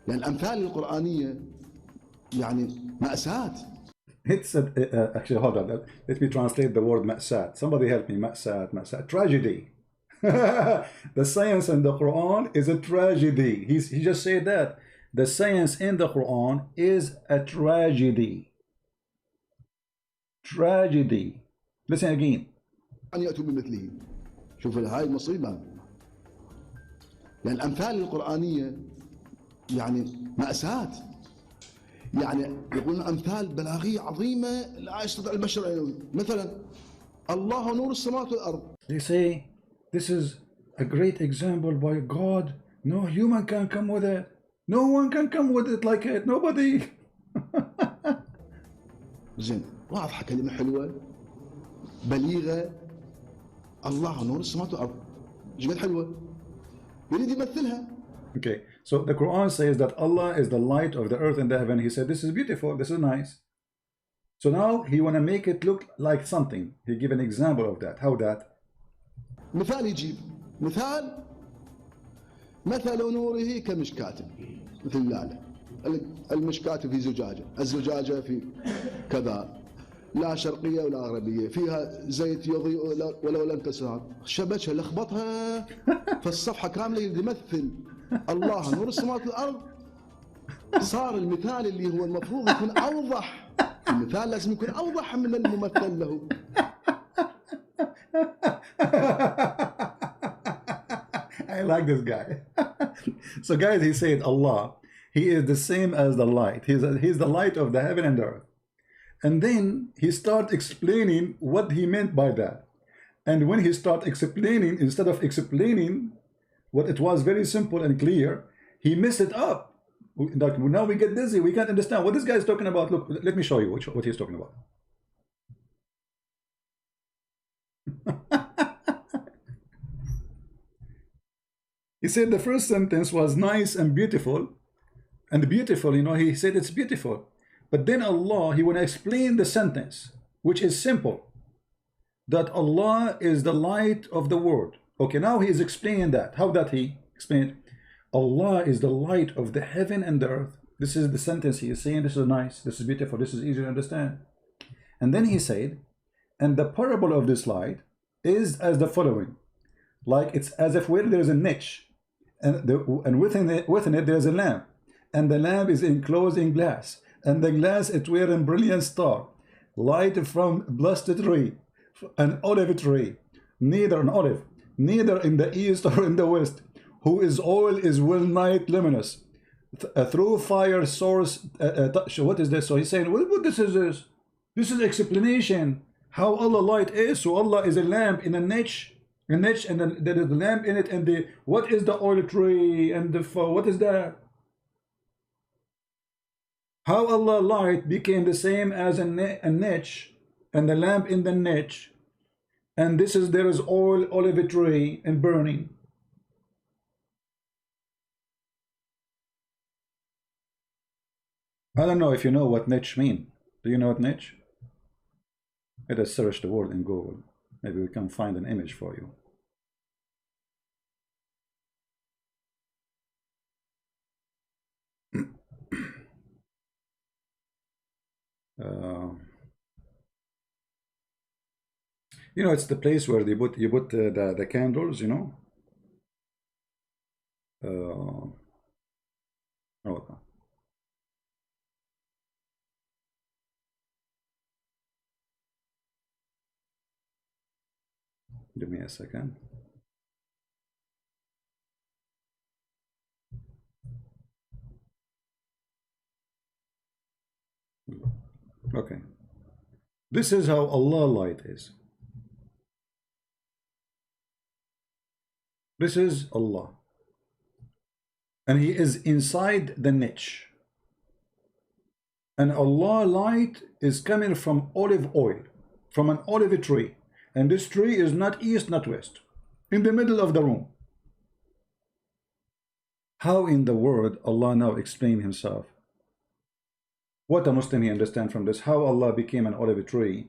يعني الأمثال القرآنية يعني مأساة. It's actually, hold on. Let me translate the word ma'sat. Somebody help me. Ma'sat. Tragedy. The science in the Quran is a tragedy. He just said that. The science in the Quran is a tragedy. Tragedy. Listen again. أن يأتوا بمثله. شوف هاي المصيبة. يعني الأمثال القرآنية يعني مأساة. يعني يقولون أمثال بلاغية عظيمة لا يستطيع البشر. مثلا الله نور السماوات والأرض. They say this is a great example by God. No human can come with it. No one can come with it like it. Nobody. زين واضحة كلمة حلوة بليغة. الله نور السماوات والأرض. ايش قد حلوة. يريد يمثلها. Okay, so the Quran says that Allah is the light of the earth and the heaven. He said, this is beautiful, this is nice. So now he want to make it look like something. He give an example of that. How that? مثال يجيب مثال مثل نوره كمشكاة مثل اللالة. المشكاة في زجاجة، الزجاجة في كذا، لا شرقية ولا غربية، فيها زيت يضيء ولو لم تسهر. شبكها لخبطها فالصفحة كاملة يمثل الله نور السماوات والأرض. صار المثال اللي هو المفروض يكون أوضح. المثال لازم يكون أوضح من الممثل له. I like this guy. So guys, he said Allah, he is the same as the light. He's the light of the heaven and earth. And then he start explaining what he meant by that. And when he start explaining, instead of explaining what it was very simple and clear, he messed it up. Like now we get dizzy, we can't understand what this guy is talking about. Look, let me show you what he's talking about. He said the first sentence was nice and beautiful, you know, he said it's beautiful. But then Allah, he want to explain the sentence, which is simple, that Allah is the light of the world. Okay, now he is explaining that. How that he explained? Allah is the light of the heaven and the earth. This is the sentence he is saying. This is nice, this is beautiful, this is easy to understand. And then he said, and the parable of this light is as the following. Like it's as if where there is a niche, and within it there's a lamp, and the lamp is enclosed in glass, and the glass is wearing brilliant star, light from blessed tree, an olive tree, neither in the east or in the west, whose oil is well nigh luminous, through fire source. What is this? So he's saying, what this is this? This is explanation how Allah light is. So Allah is a lamp in a niche, and then there is a lamp in it, and the what is the oil tree, and the what is that? How Allah light became the same as a niche, and the lamp in the niche, and this is there is oil, olive tree, and burning. I don't know if you know what niche mean. Do you know what niche? Let us search the word in Google. Maybe we can find an image for you. You know, it's the place where you put the candles. You know. Oh, give me a second. Okay. This is how Allah light is. This is Allah. And He is inside the niche. And Allah light is coming from olive oil, from an olive tree. And this tree is not east, not west. In the middle of the room. How in the world Allah now explain Himself? What a Muslim he understand from this? How Allah became an olive tree,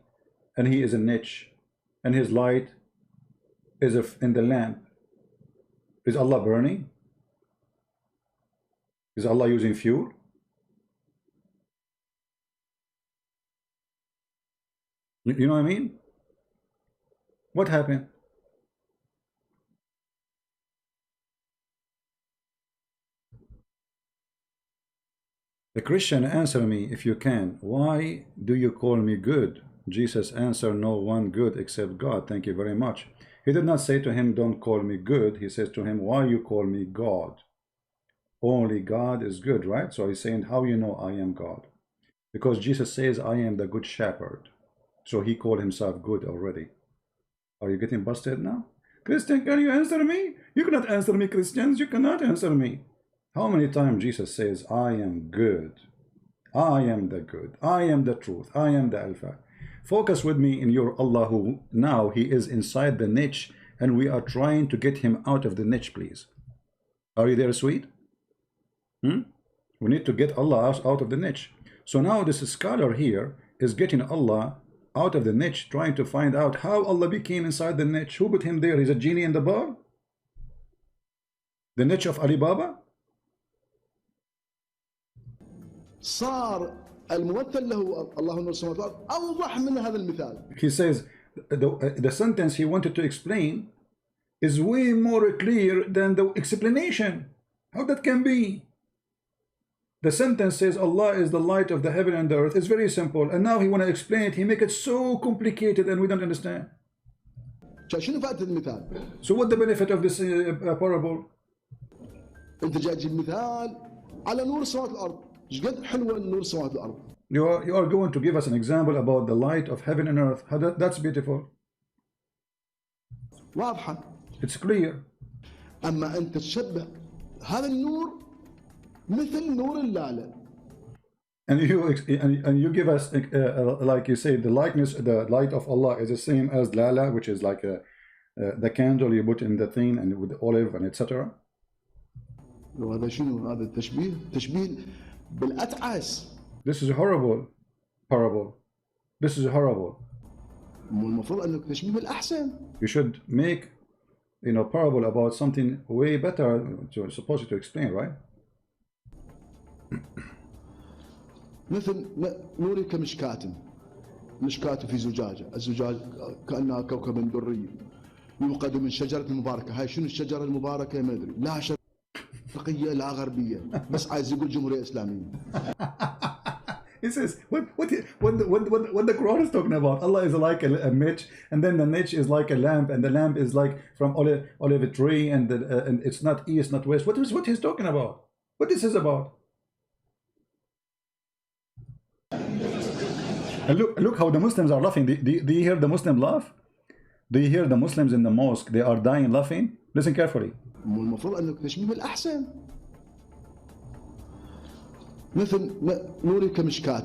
and He is a niche, and His light is in the lamp. Is Allah burning? Is Allah using fuel? You know what I mean? What happened? The Christian, answer me if you can. Why do you call me good? Jesus answered, no one good except God. Thank you very much. He did not say to him, don't call me good. He says to him, why you call me God? Only God is good, right? So he's saying, how you know I am God? Because Jesus says, I am the good shepherd. So he called himself good already. Are you getting busted now? Christian, can you answer me? You cannot answer me, Christians. You cannot answer me. How many times Jesus says, I am good. I am the good. I am the truth. I am the Alpha. Focus with me in your Allah, who now He is inside the niche and we are trying to get Him out of the niche, please. Are you there, sweet? We need to get Allah out of the niche. So now this scholar here is getting Allah out of the niche, trying to find out how Allah became inside the niche. Who put him there? He's a genie in the bar? The niche of Alibaba? صار الممثل له الله نور السماوات والأرض أوضح من هذا المثال. He says the sentence he wanted to explain is way more clear than the explanation. How that can be? The sentence says Allah is the light of the heaven and the earth. It's very simple. And now he want to explain it. He make it so complicated and we don't understand. شنو فائدة المثال؟ So what the benefit of this parable? أنت جاي تجيب مثال على نور السماوات والأرض. إيش قد حلوة نور السماوات والأرض. You are going to give us an example about the light of heaven and earth. That's beautiful. واضحة. It's clear. أما أنت تشبه هذا النور مثل نور اللالة. And you give us like you say the likeness, the light of Allah is the same as lala, which is like the candle you put in the thing and with olive and etc. وهذا شنو هذا التشبيه؟ تشبيه بالأتعس. This is horrible parable. This is horrible. المفروض أنك تشبيه بالأحسن. You should make parable about something way better to supposed to explain, right? مثل نوري كمشكاة مشكاة في زجاجة، الزجاج كأنها كوكب دري يوقد من شجرة مباركة. هاي شنو الشجرة المباركة؟ ما أدري، لا شرقية لا غربية، بس عايز يقول جمهورية إسلامية. He says what the Quran is talking about. Allah is like a niche, and then the niche is like a lamp, and the lamp is like from olive tree, and it's not east, not west. What he's talking about? What this is about? And look how the Muslims are laughing. Do you hear the Muslim laugh? Do you hear the Muslims in the mosque? They are dying laughing. Listen carefully. المفروض أنك تشبيه بالأحسن. مثل نوري كمشكاة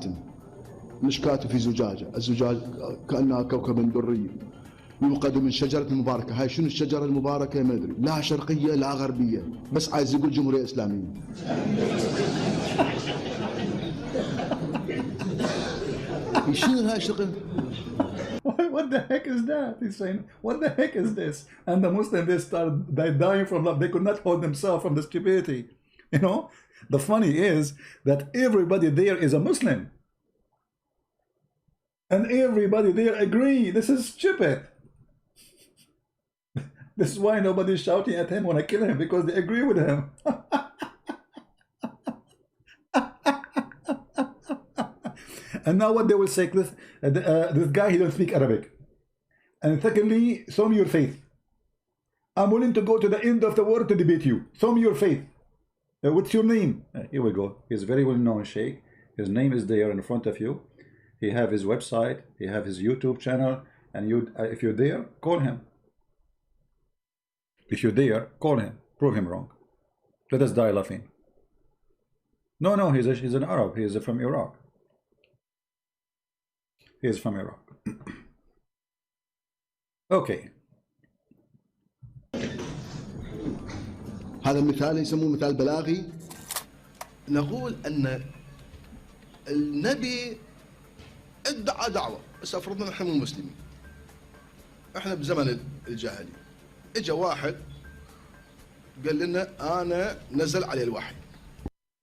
مشكاة في زجاجة، الزجاج كأنها كوكب دري يوقد من شجرة مباركة. هاي شنو الشجرة المباركة؟ ما أدري، لا شرقية لا غربية، بس عايز يقول جمهورية إسلامية. What the heck is that? He's saying, what the heck is this? And the Muslims, they start dying from love. They could not hold themselves from the stupidity. The funny is that everybody there is a Muslim. And everybody there agree. This is stupid. This is why nobody's shouting at him when I kill him, because they agree with him. And now what they will say, this guy, he don't speak Arabic. And secondly, show me your faith. I'm willing to go to the end of the world to debate you. Show me your faith. What's your name? Here we go. He's very well known sheikh. His name is there in front of you. He have his website, he have his YouTube channel, and you, if you're there, call him. If you're there, call him. Prove him wrong. Let us die laughing. No, no, he's an Arab. He is from Iraq. He is from Iraq. Okay. هذا المثال يسموه مثال بلاغي. نقول أن النبي ادعى دعوة، بس أفرضنا نحن مو مسلمين، احنا بزمن الجاهلية، اجى واحد قال لنا أنا نزل عليه الوحي.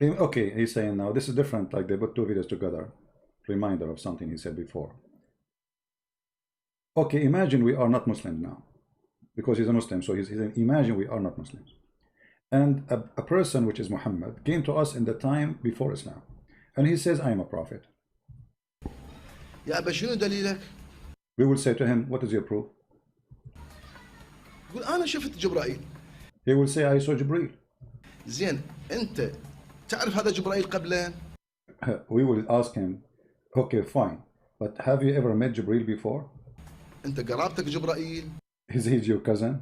Okay, he's saying now this is different, like they put two videos together. Reminder of something he said before. Okay, imagine we are not Muslims now, because he's a Muslim, so he's saying, imagine we are not Muslims. And a person, which is Muhammad, came to us in the time before Islam. And he says, I am a prophet. يا أبا شنو دليلك؟ We will say to him, what is your proof? يقول أنا شفت جبرائيل. He will say, I saw Jibreel. زين أنت تعرف هذا جبرائيل قبله؟ We will ask him, okay, fine, but have you ever met Jibreel before? أنت قرابتك جبرائيل؟ Is he your cousin?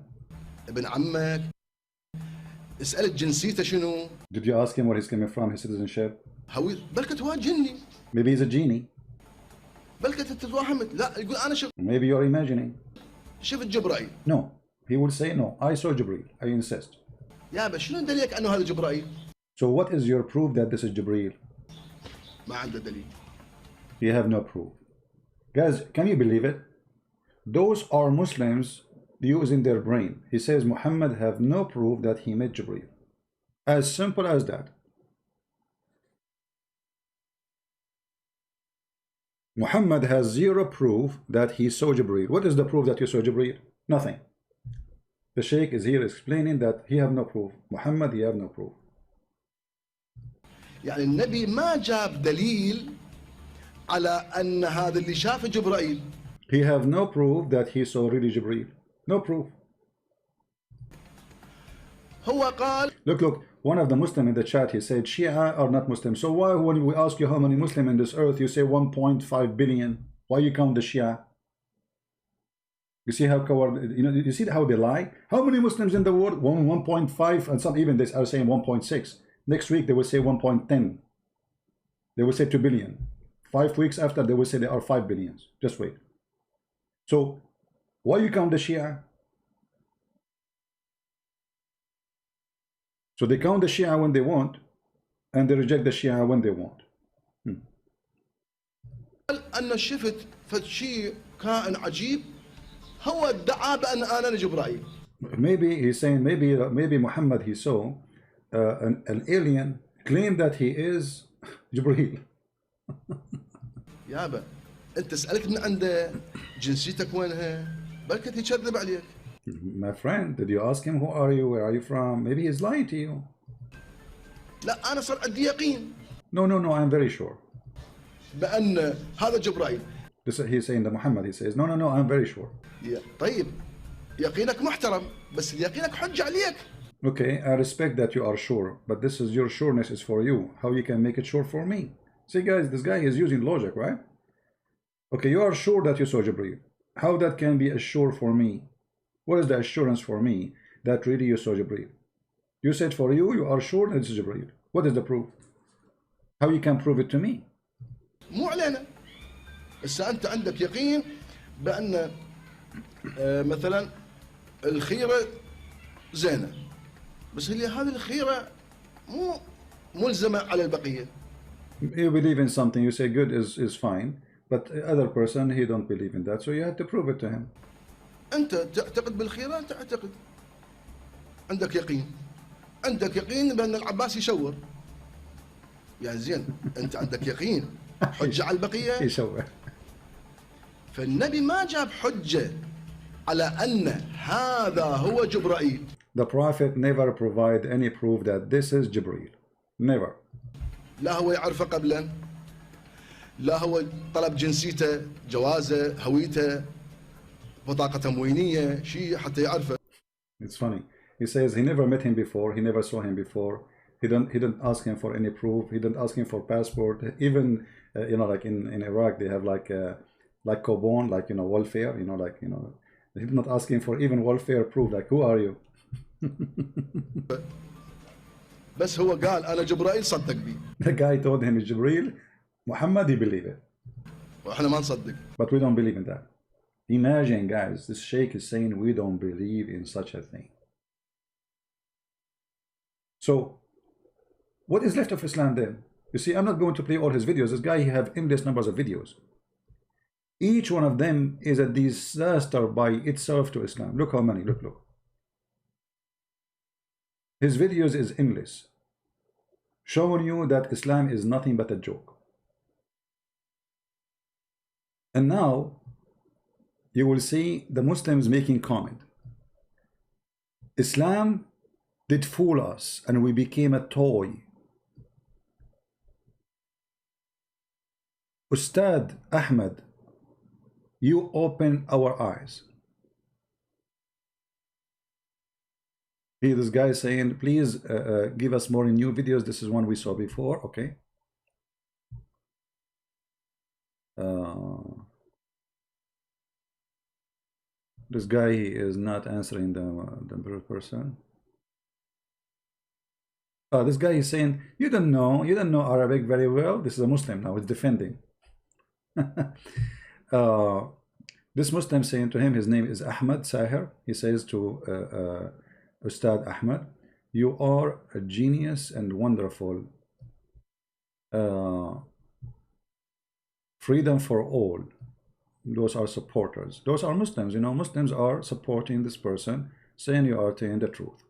ابن عمك؟ اسألت جنسيته شنو؟ Did you ask him where he's coming from, his citizenship? هوي بلكت هو جني. Maybe he's a genie. بلكت تتوهمت. لا يقول أنا Maybe you're imagining. شفت جبرائيل. No, he will say no. I saw Jibreel. I insist. يا أبا شنو دليلك أنه هذا جبرائيل؟ So what is your proof that this is Jibreel? ما عنده دليل. You have no proof. Guys, can you believe it? Those are Muslims using their brain. He says Muhammad have no proof that he met Jibreel. As simple as that. Muhammad has zero proof that he saw Jibreel. What is the proof that you saw Jibreel? Nothing. The Sheikh is here explaining that he have no proof. Muhammad, he have no proof. يعني النبي ما جاب دليل على أن هذا اللي شاف جبرائيل. He have no proof that he saw really Jibreel. No proof. هو قال. Look, one of the Muslims in the chat, he said, Shia are not Muslims. So why, when we ask you how many Muslims in this earth, you say 1.5 billion? Why you count the Shia? You see how coward, you see how they lie? How many Muslims in the world? 1.5, and some even they are saying 1.6. Next week they will say 1.10. They will say 2 billion. 5 weeks after they will say there are 5 billions. Just wait. So why you count the Shia? So they count the Shia when they want, and they reject the Shia when they want. أن شفت فشي كائن عجيب هو ادعى بأن أنا جبرائيل. Maybe he's saying maybe Muhammad he saw an alien claim that he is Jibreel. يابا أنت سألت من عنده جنسيتك وينها؟ بلكت يكذب عليك. My friend, did you ask him who are you, where are you from? Maybe he's lying to you. لا أنا صار عندي يقين. No, I'm very sure. بأن هذا جبرائيل. He's saying that Muhammad, he says, no, I'm very sure. طيب يقينك محترم بس يقينك حجة عليك. Okay, I respect that you are sure, but this is your sureness is for you. How you can make it sure for me? See guys, this guy is using logic, right? Okay, you are sure that you saw Jibreel. How that can be assured for me? What is the assurance for me that really you saw Jibreel? You said for you, you are sure that it's Jibreel. What is the proof? How you can prove it to me? مو علينا. بس أنت عندك يقين بأن مثلا الخيرة زينة. بس هذه الخيرة مو ملزمة على البقية. You believe in something, you say good is fine, but the other person, he don't believe in that, so you have to prove it to him. أنت تعتقد بالخيرة، أنت تعتقد عندك يقين. عندك يقين بأن العباس يشور. يعني زين أنت عندك يقين حجة على البقية. يشور. فالنبي ما جاب حجة على أن هذا هو جبرائيل. The Prophet never provide any proof that this is Jibreel. Never. لا هو يعرفه قبلا، لا هو طلب جنسيته، جوازه، هويته، بطاقة تموينية، شيء حتى يعرفه. It's funny. He says he never met him before, he never saw him before, He didn't ask him for any proof. He didn't ask him for passport. Even like in Iraq, they have like Cobon, like welfare. He did not ask him for even welfare proof. Like, who are you? بس هو قال انا جبرائيل صدق بي The guy told him it's Jibril. Muhammad, he believed it, واحنا ما نصدق. but we don't believe in that. Imagine, guys, this sheikh is saying we don't believe in such a thing. So, what is left of Islam then? You see, I'm not going to play all his videos. This guy, he have endless numbers of videos. Each one of them is a disaster by itself to Islam. Look how many. Look. His videos is endless, showing you that Islam is nothing but a joke. And now you will see the Muslims making comment. Islam did fool us and we became a toy. Ustad Ahmed, you open our eyes. This guy saying, please give us more new videos. This is one we saw before. Okay. This guy is not answering the person. This guy is saying, you don't know Arabic very well. This is a Muslim now. It's defending. This Muslim saying to him, his name is Ahmad Sahir. He says to Ustad Ahmad, you are a genius and wonderful. Freedom for all. Those are supporters. Those are Muslims. Muslims are supporting this person, saying you are telling the truth.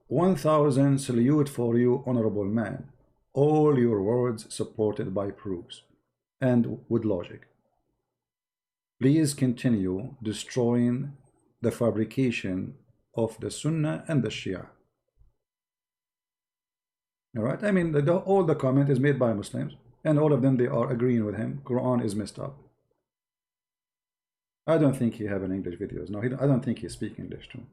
1,000 salute for you, honorable man. All your words supported by proofs and with logic. Please continue destroying the fabrication of the Sunnah and the Shia. All right. I mean, all the comment is made by Muslims, and all of them, they are agreeing with him. Quran is messed up. I don't think he have an English videos. No, I don't think he speak English too.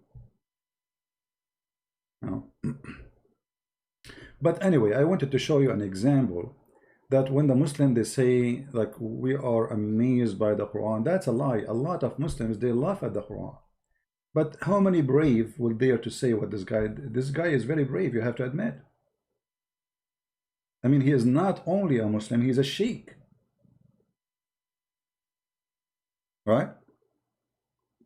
No. But anyway, I wanted to show you an example that when the Muslim, they say like we are amazed by the Quran, that's a lie. A lot of Muslims, they laugh at the Quran. But how many brave will dare to say what this guy is very brave, you have to admit. I mean, he is not only a Muslim, he's a sheikh. Right?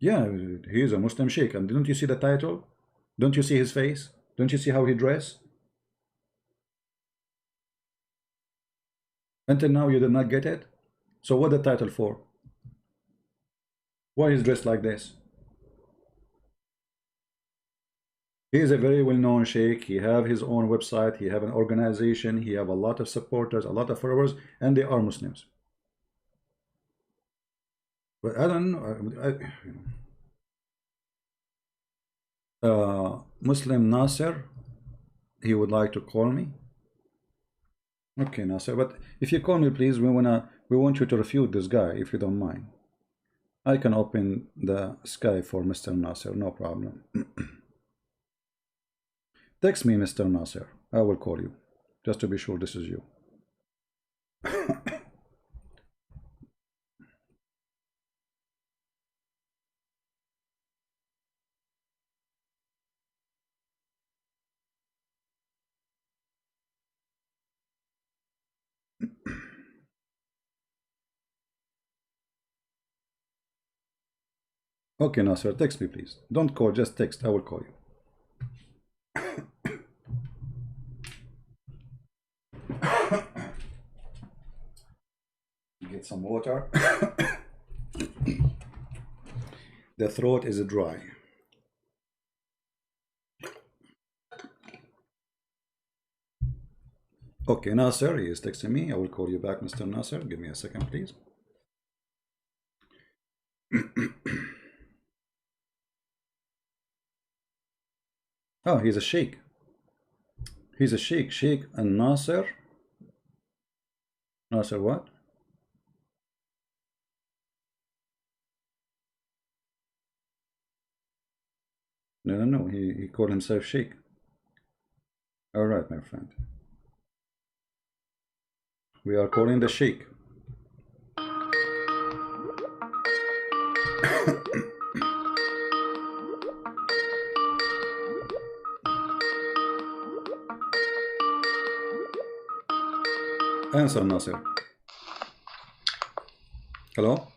Yeah, he is a Muslim sheikh. And don't you see the title? Don't you see his face? Don't you see how he dressed? Until now, you did not get it? So what the title for? Why he's dressed like this? He is a very well-known sheikh. He have his own website. He have an organization. He have a lot of supporters, a lot of followers, and they are Muslims. But I don't know. Muslim Nasser, he would like to call me. Okay, Nasser, but if you call me, please, we want you to refute this guy, if you don't mind. I can open the Skype for Mr. Nasser, no problem. Text me, Mr. Nasser. I will call you, just to be sure this is you. Okay, Nasser, text me, please. Don't call, just text. I will call you. Get some water. The throat is dry. Okay, Nasser, he is texting me. I will call you back, Mr. Nasser. Give me a second, please. Oh, he's a sheikh. He's a sheikh. Sheikh and Nasser. Nasser what? No. He called himself sheikh. All right, my friend. We are calling the sheikh. Answer, Nasir. Hello?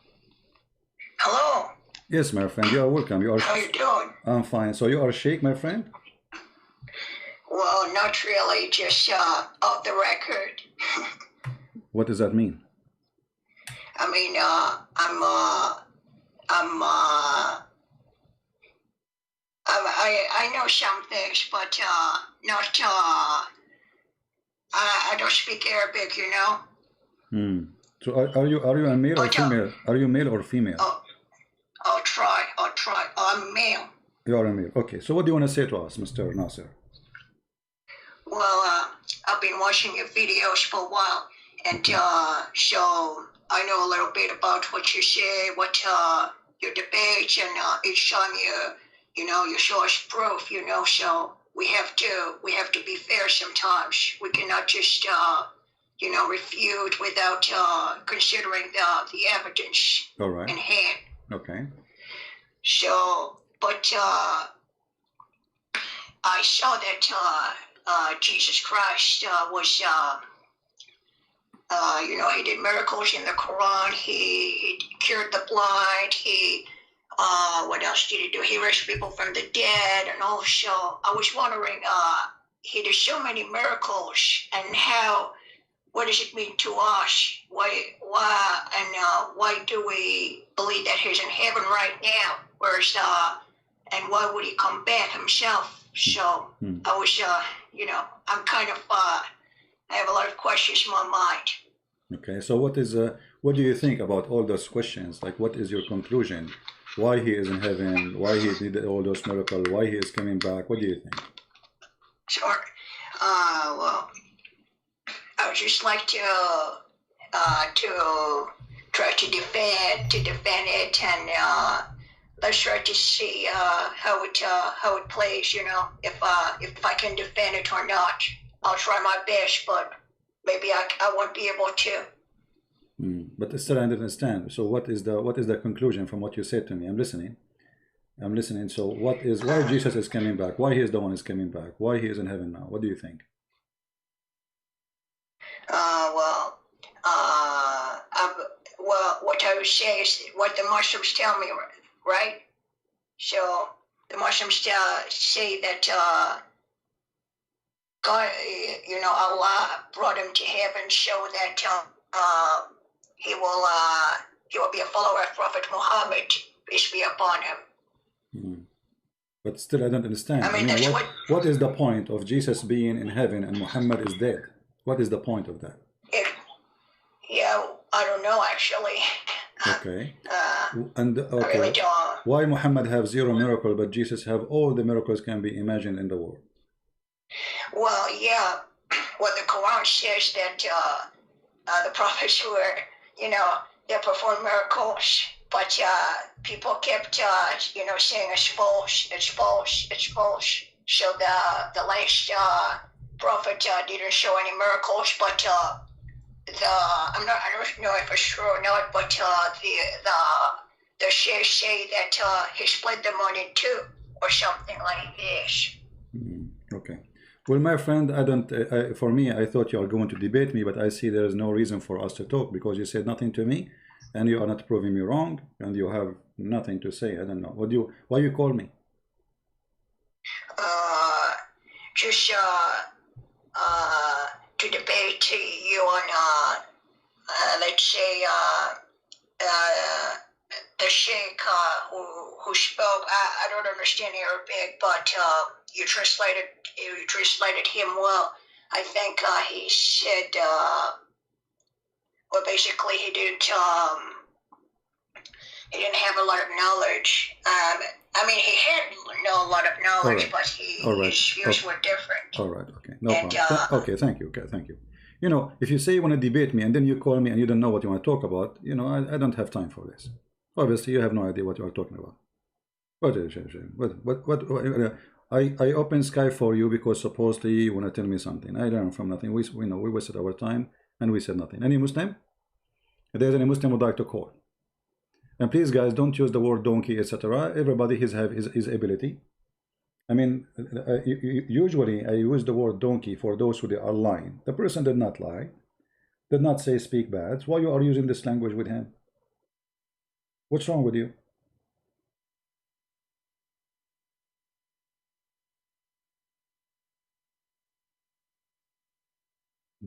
Hello. Yes, my friend, you are welcome. You are. How you doing? I'm fine. So you are sheikh, my friend? Well, not really, just off the record. What does that mean? I mean, I know some things, but not I don't speak Arabic, you know. So are you a male or female? Are you male or female? I'll try. I'm male. You are a male. Okay. So what do you want to say to us, Mr. Nasser? Well, I've been watching your videos for a while, and so I know a little bit about what you say, what your debates, and each time you show us proof, So we have to be fair sometimes. We cannot just refute without considering the evidence in hand. Okay. So, but I saw that Jesus Christ was, he did miracles in the Quran. He cured the blind. What else did he do? He raised people from the dead. And also, I was wondering, he did so many miracles, and what does it mean to us? Why do we believe that he's in heaven right now? Whereas, and why would he come back himself? So I was, I'm kind of, I have a lot of questions in my mind. Okay, so what do you think about all those questions? Like, what is your conclusion? Why he is in heaven? Why he did all those miracles? Why he is coming back? What do you think? Sure. Well, I would just like to try to defend it, and let's try to see how it plays. If I can defend it or not. I'll try my best, but maybe I won't be able to. But still, I don't understand. So, what is the conclusion from what you said to me? I'm listening. So, why Jesus is coming back? Why he is the one is coming back? Why he is in heaven now? What do you think? Well, what I would say is what the Muslims tell me, right? So the Muslims say that God, Allah brought him to heaven so that he will be a follower of Prophet Muhammad, peace be upon him. But still, I don't understand. I mean, what is the point of Jesus being in heaven and Muhammad is dead? What is the point of that? I don't know, actually. Okay. Okay. I really don't. Why Muhammad have 0 miracle, but Jesus have all the miracles can be imagined in the world? Well, yeah. Well, the Quran says that the prophets were, they performed miracles, but people kept, saying it's false. So the last prophet didn't show any miracles, but I don't know if it's true or not, but the sheikhs say that he split the money in 2 or something like this. Okay. Well, my friend, for me, I thought you are going to debate me, but I see there is no reason for us to talk because you said nothing to me, and you are not proving me wrong, and you have nothing to say. I don't know. Why you call me? Just to debate you on, let's say, the sheikh who spoke. I don't understand Arabic, but you translated him well. I think he said, well, basically he didn't have a lot of knowledge. I mean, he had a lot of knowledge, but his views were different. All right, okay, no problem. Okay, thank you. If you say you want to debate me and then you call me and you don't know what you want to talk about, I don't have time for this. Obviously, you have no idea what you are talking about. I open Skype for you because supposedly you want to tell me something. I learned from nothing. We know we wasted our time and we said nothing. Any Muslim? If there's any Muslim would like to call. And please, guys, don't use the word donkey, etc. Everybody have his ability. I mean, usually I use the word donkey for those who are lying. The person did not lie, did not say speak bad. Why you are using this language with him? What's wrong with you?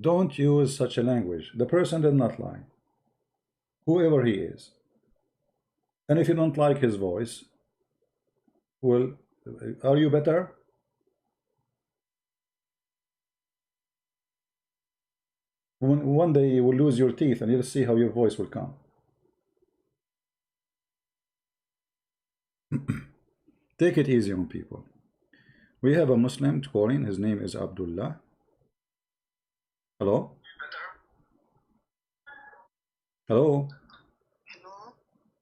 Don't use such a language. The person did not lie, whoever he is. And if you don't like his voice, well, are you better? One day you will lose your teeth and you'll see how your voice will come. Take it easy on people. We have a Muslim calling. His name is Abdullah. Hello? Hello? Hello?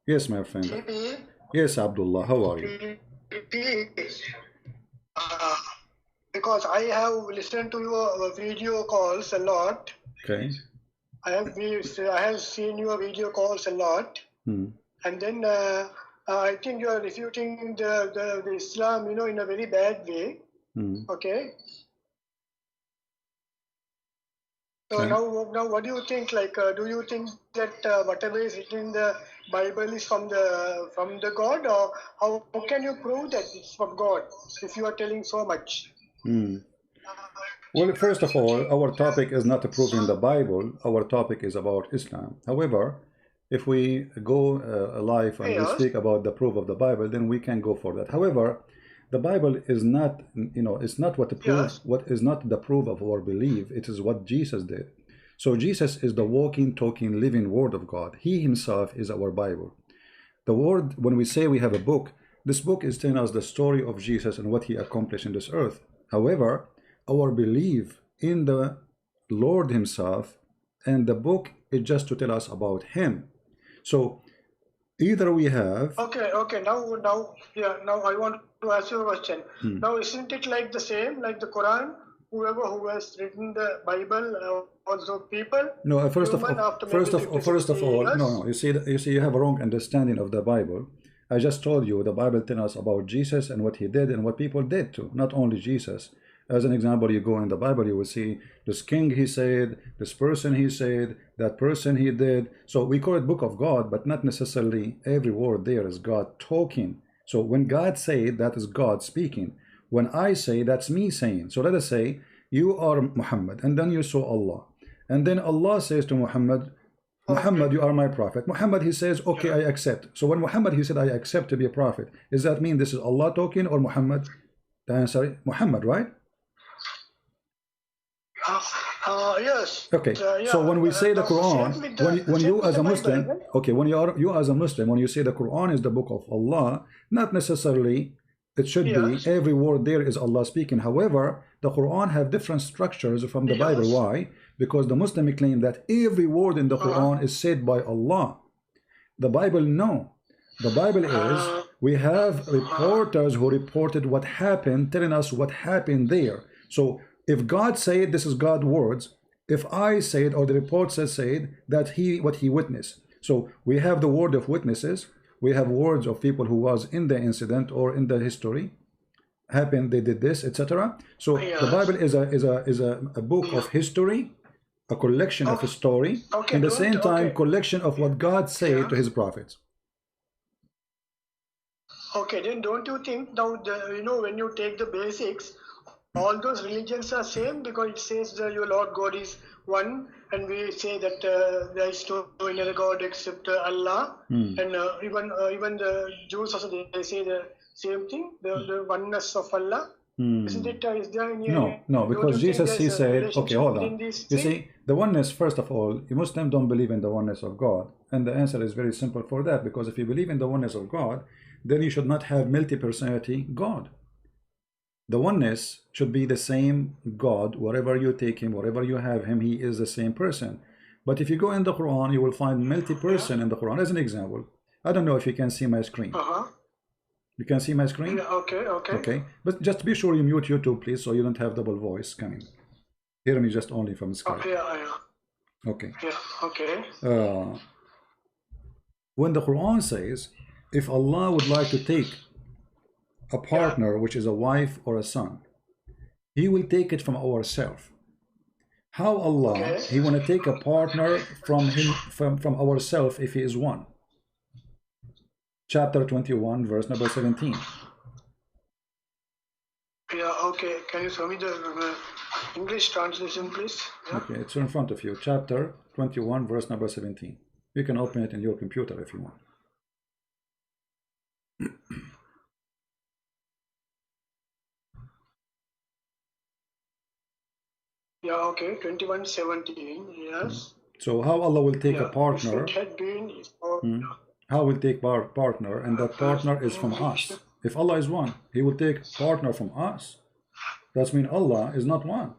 Yes, my friend. GB? Yes, Abdullah. How are you? Because I have listened to your video calls a lot. Okay. I have seen your video calls a lot. And then I think you are refuting the Islam, in a very bad way. Okay. So Okay. now, what do you think? Like, do you think that whatever is written in the Bible is from the God, or how can you prove that it's from God if you are telling so much? Well, first of all, our topic is not proving the Bible. Our topic is about Islam. However, if we go live and we speak about the proof of the Bible, then we can go for that. However, the Bible is not, it's not what the proof, what is not the proof of our belief. It is what Jesus did. So Jesus is the walking, talking, living Word of God. He himself is our Bible. The Word, when we say we have a book, this book is telling us the story of Jesus and what he accomplished in this earth. However, our belief in the Lord himself and the book is just to tell us about him. So either we have... Okay. Now I want to ask you a question. Now, isn't it like the same, like the Quran? Whoever who has written the Bible, also people. No, first of all, no. You see, you have a wrong understanding of the Bible. I just told you the Bible tells us about Jesus and what he did and what people did too. Not only Jesus. As an example, you go in the Bible, you will see this king he said, this person he said, that person he did. So we call it Book of God, but not necessarily every word there is God talking. So when God said, that is God speaking. When I say, that's me saying. So let us say you are Muhammad, and then you saw Allah, and then Allah says to Muhammad, Muhammad, you are my prophet. Muhammad, he says, okay, I accept. So when Muhammad, he said, I accept to be a prophet, does that mean this is Allah talking or Muhammad? The answer is Muhammad, right? Yes. Okay. So when we say the Quran, when you as a Muslim, okay, when you as a Muslim, when you say the Quran is the book of Allah, not necessarily it should be every word there is Allah speaking. However, the Quran have different structures from the Bible. Why? Because the Muslim claim that every word in the Quran is said by Allah. The Bible, no. The Bible is, we have reporters who reported what happened, telling us what happened there. So if God said this is God's words, if I said or the report said that what he witnessed. So we have the word of witnesses. We have words of people who was in the incident or in the history happened, they did this, etc. So the Bible is a book of history, a collection of a story, and at the same time collection of what God said to his prophets. Okay, then don't you think now when you take the basics, all those religions are same, because it says that your Lord God is one, and we say that there is no other God except Allah, and even the Jews also they say the same thing, the oneness of Allah. Isn't it? Is there any? No, because Jesus he said, okay, hold on. You see, the oneness. First of all, Muslims don't believe in the oneness of God, and the answer is very simple for that. Because if you believe in the oneness of God, then you should not have multi-personality God. The oneness should be the same God, wherever you take him, wherever you have him, he is the same person. But if you go in the Quran, you will find multi-person in the Quran. As an example, I don't know if you can see my screen. You can see my screen? Yeah, okay. Okay. But just be sure you mute YouTube, please, so you don't have double voice coming. Hear me just only from Skype. Okay, yeah. Okay. Yeah, okay. When the Quran says, if Allah would like to take a partner, which is a wife or a son, He will take it from ourselves. How Allah, He want to take a partner from him, from ourselves if He is one? Chapter 21, verse number 17. Yeah, okay. Can you show me the English translation, please? Yeah. Okay, it's in front of you. Chapter 21, verse number 17. You can open it in your computer if you want. Yeah, okay. 21:17. Yes. So how Allah will take a partner? If it had been, How will take partner, and that partner is from us. If Allah is one, He will take partner from us. That means Allah is not one.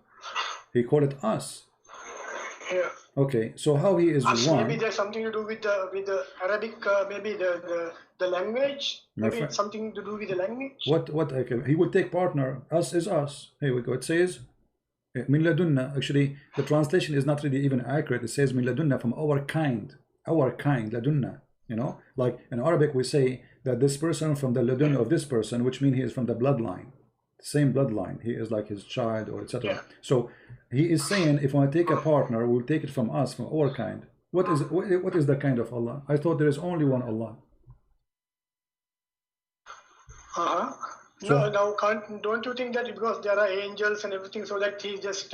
He called it us. Yeah. Okay, so how He is one? Maybe there's something to do with the Arabic, maybe the language. Maybe it's something to do with the language. What? Okay, He will take partner. Us is us. Here we go. It says min ladunna. Actually, the translation is not really even accurate. It says min ladunna, from our kind. Our kind, ladunna. You know, like in Arabic we say that this person from the ladun of this person, which means he is from the bloodline, same bloodline. He is like his child or etc. Yeah. So He is saying, if I take a partner, we'll take it from us, from our kind. What is the kind of Allah? I thought there is only one Allah. No, now don't you think that because there are angels and everything, so that he's just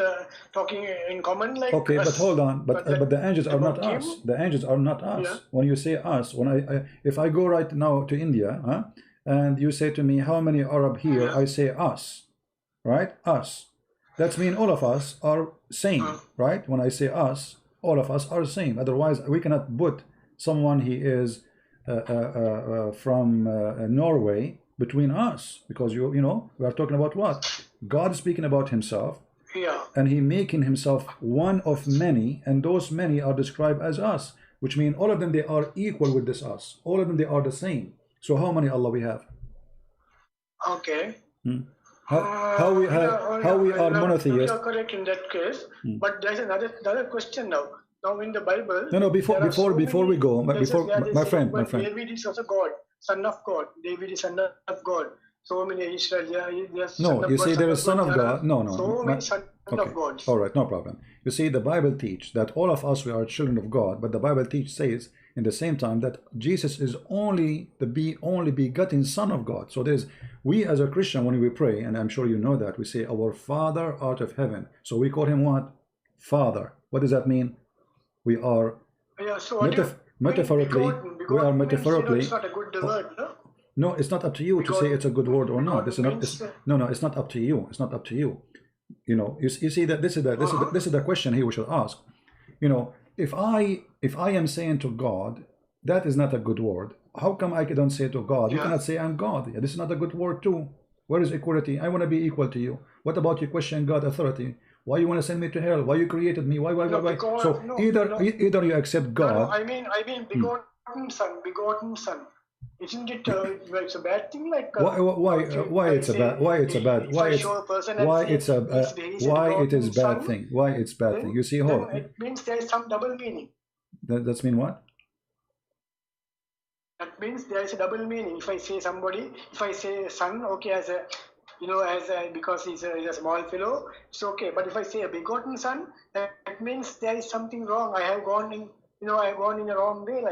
talking in common like? Okay, us, but hold on, but the angels are not him? us. The angels are not us. Yeah. When you say us, when if I go right now to India, and you say to me, how many Arab here? I say us, right? Us. That means all of us are same, right? When I say us, all of us are same. Otherwise, we cannot put someone he is from Norway between us, because you know we are talking about what? God is speaking about Himself, and He making Himself one of many, and those many are described as us, which means all of them they are equal with this us. All of them they are the same. So how many Allah we have? Okay. How we are monotheists? You are correct in that case, but there's another question now. Now in the Bible, no, before we go, my friend, David is also God, son of God. David is son of God. So many Israel, yes. No, you see, there is son of God. No. So many son of God. All right, no problem. You see, the Bible teach that all of us we are children of God, but the Bible says in the same time that Jesus is only begotten Son of God. So we as a Christian, when we pray, and I'm sure you know that, we say our Father art of heaven. So we call Him what? Father. What does that mean? We are metaphorically. We are metaphorically. It's not a good word, no? No, it's not up to you to say it's a good word or not. It's not. No, it's not up to you. It's not up to you. You know, you see that this is the question here we should ask. You know, if I am saying to God, that is not a good word. How come I don't say to God, you cannot say I'm God? Yeah, this is not a good word too. Where is equality? I want to be equal to you. What about you question God authority? Why you want to send me to hell? Why you created me? Why? So either you accept God. No, I mean begotten son. Isn't it? It's a bad thing. Like why it's bad thing? Why it's bad thing? You see, it means there is some double meaning. That's mean what? That means there is a double meaning. If I say son, okay, because he's a small fellow, it's okay. But if I say a begotten son, that means there is something wrong. I have gone in. I've gone in the wrong way.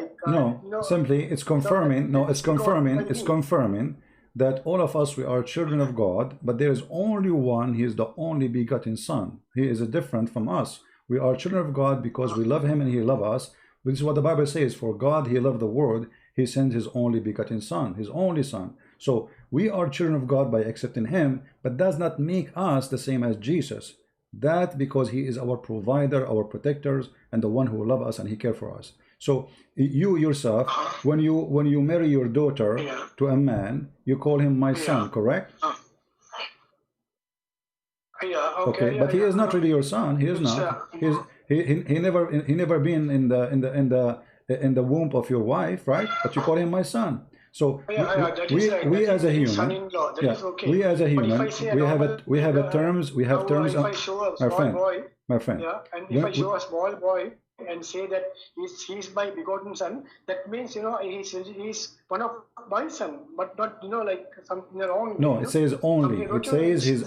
Simply it's confirming. It's confirming that all of us we are children of God, but there is only one. He is the only begotten Son. He is different from us. We are children of God because we love Him and He loves us. This is what the Bible says. For God, He loved the world. He sent His only begotten Son, His only Son. So we are children of God by accepting Him, but does not make us the same as Jesus. That because He is our provider, our protectors, and the one who loves us and He cares for us. So you yourself, when you marry your daughter to a man, you call him my son, correct? Okay, but he is not really your son. He is not. He never been in the womb of your wife, right? But you call him my son. So that as a is human, son-in-law. That is okay. we as a But if human, I say a we have normal, it. We have a terms. We have terms. if I show a My small friend, boy, my friend. yeah, and if I show a small boy and say that he's my begotten son, that means he's one of my son, but not like something wrong. No, it says only. It says he's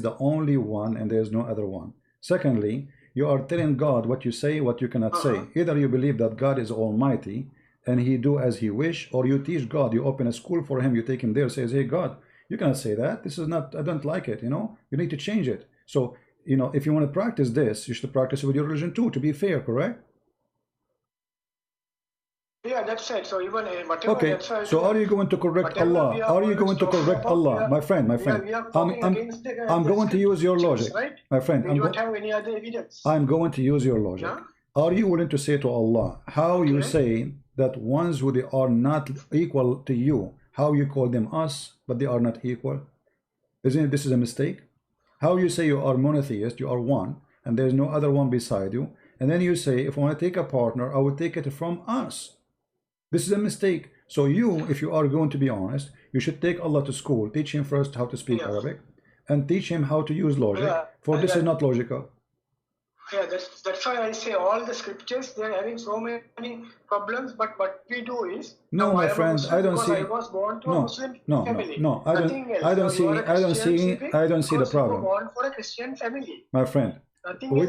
the only one, and there's no other one. Secondly, you are telling God what you say, what you cannot say. Either you believe that God is almighty and he do as he wish, or you teach God, you open a school for him, you take him there, says, hey God, you cannot say that. This is not, I don't like it, you need to change it. So, if you want to practice this, you should practice it with your religion too, to be fair, correct? Yeah, that's it. So even whatever. Okay. So are you going to correct Allah? Are you going to correct Allah, my friend? I'm going to use your logic, right? my friend. We don't have any other evidence. I'm going to use your logic. Yeah? Are you willing to say to Allah how you say that ones who they are not equal to you, how you call them us, but they are not equal? Isn't it this is a mistake? How you say you are monotheist, you are one, and there's no other one beside you, and then you say, if I want to take a partner, I will take it from us. This is a mistake. So you, if you are going to be honest, you should take Allah to school, teach him first how to speak Arabic, and teach him how to use logic, for this is not logical. Yeah, that's why I say all the scriptures, they're having so many problems, but what we do is... No, my friend, I don't see... I was born to a Muslim family. No, I don't see the problem. You were born for a Christian family. My friend, we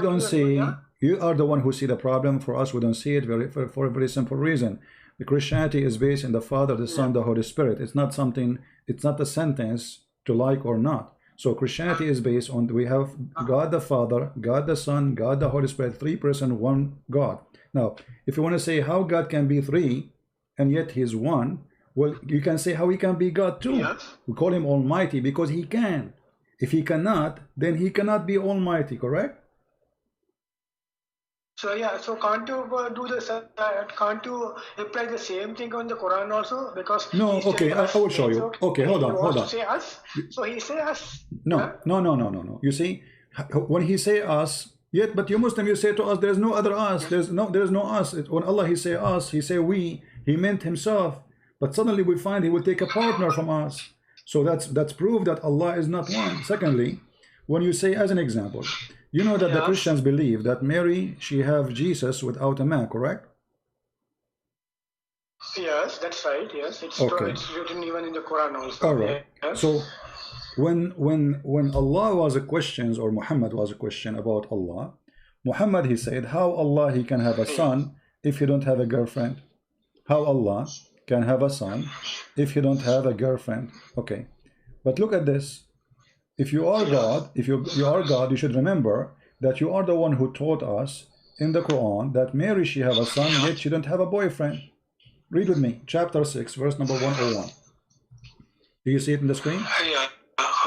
don't see... You are the one who see the problem. For us, we don't see it for a very simple reason. The Christianity is based in the Father, the Son, the Holy Spirit. It's not something, it's not a sentence to like or not. So Christianity is based on, we have God the Father, God the Son, God the Holy Spirit, 3 persons, 1 God. Now, if you want to say how God can be 3 and yet he is 1, well, you can say how he can be God too. Yes. We call him Almighty because he can. If he cannot, then he cannot be Almighty, correct? So yeah, so can't you can't you apply the same thing on the Quran also? Because no, okay, I will show you. Okay, hold on. Say us, so he say us. No. You see, when he say us, yet, but you Muslim, you say to us, there's no other us. There's no us. When Allah he say us, he say we. He meant himself. But suddenly we find he will take a partner from us. So that's proof that Allah is not one. Secondly, when you say, as an example, you know that the Christians believe that Mary, she have Jesus without a man, correct? Yes, that's right. Yes, it's written even in the Quran also. All right. Yes. So when Allah was a question, or Muhammad was a question about Allah, Muhammad he said, how Allah he can have a son if he don't have a girlfriend? How Allah can have a son if you don't have a girlfriend? Okay, but look at this. If you are God, you are God, you should remember that you are the one who taught us in the Quran that Mary, she have a son, yet she don't have a boyfriend. Read with me, chapter 6, verse number 101. Do you see it in the screen? Yeah.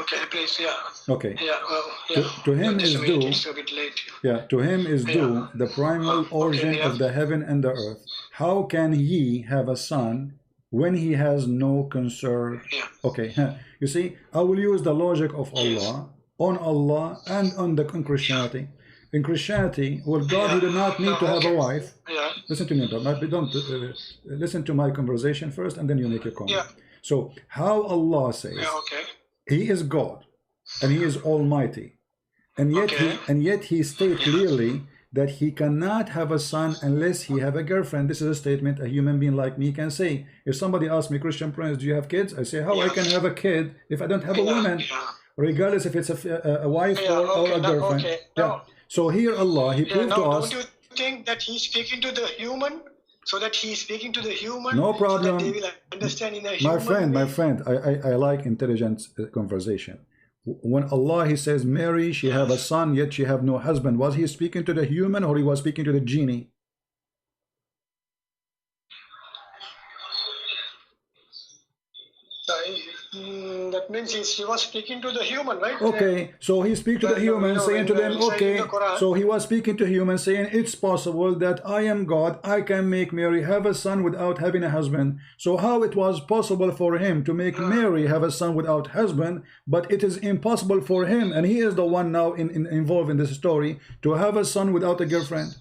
Okay, please. Yeah. Okay. Yeah. Well, yeah. To him is due. It's a bit late. Yeah. To him is due the primal origin of the heaven and the earth. How can he have a son when he has no concern? Okay. You see, I will use the logic of Allah on Allah and on the Christianity. In Christianity, well, God he did not need to have a wife. Listen to me, don't listen to my conversation first, and then you make your comment. So, how Allah says He is God and He is Almighty, and yet He states clearly that He cannot have a son unless he have a girlfriend. This is a statement a human being like me can say. If somebody asks me, Christian Prince, do you have kids? I say, how I can have a kid if I don't have a woman, regardless if it's a wife or a girlfriend. So here Allah, He proved to us. Don't you think that He's speaking to the human? So that He's speaking to the human? No problem. So that they will understand in a human my friend, I like intelligent conversation. When Allah He says Mary, she have a son, yet she have no husband, was He speaking to the human or He was speaking to the genie? That means he was speaking to the human, right? Okay, so He speak to the human, saying to them, okay, so He was speaking to human, saying, it's possible that I am God, I can make Mary have a son without having a husband. So how it was possible for Him to make Mary have a son without husband, but it is impossible for Him, and He is the one now involved in this story, to have a son without a girlfriend?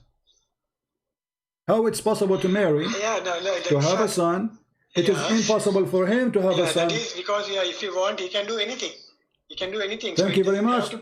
How it's possible to marry, Yeah, no, to have a son? It is impossible for him to have a son. That is because if he want, he can do anything. He can do anything. Thank you very much.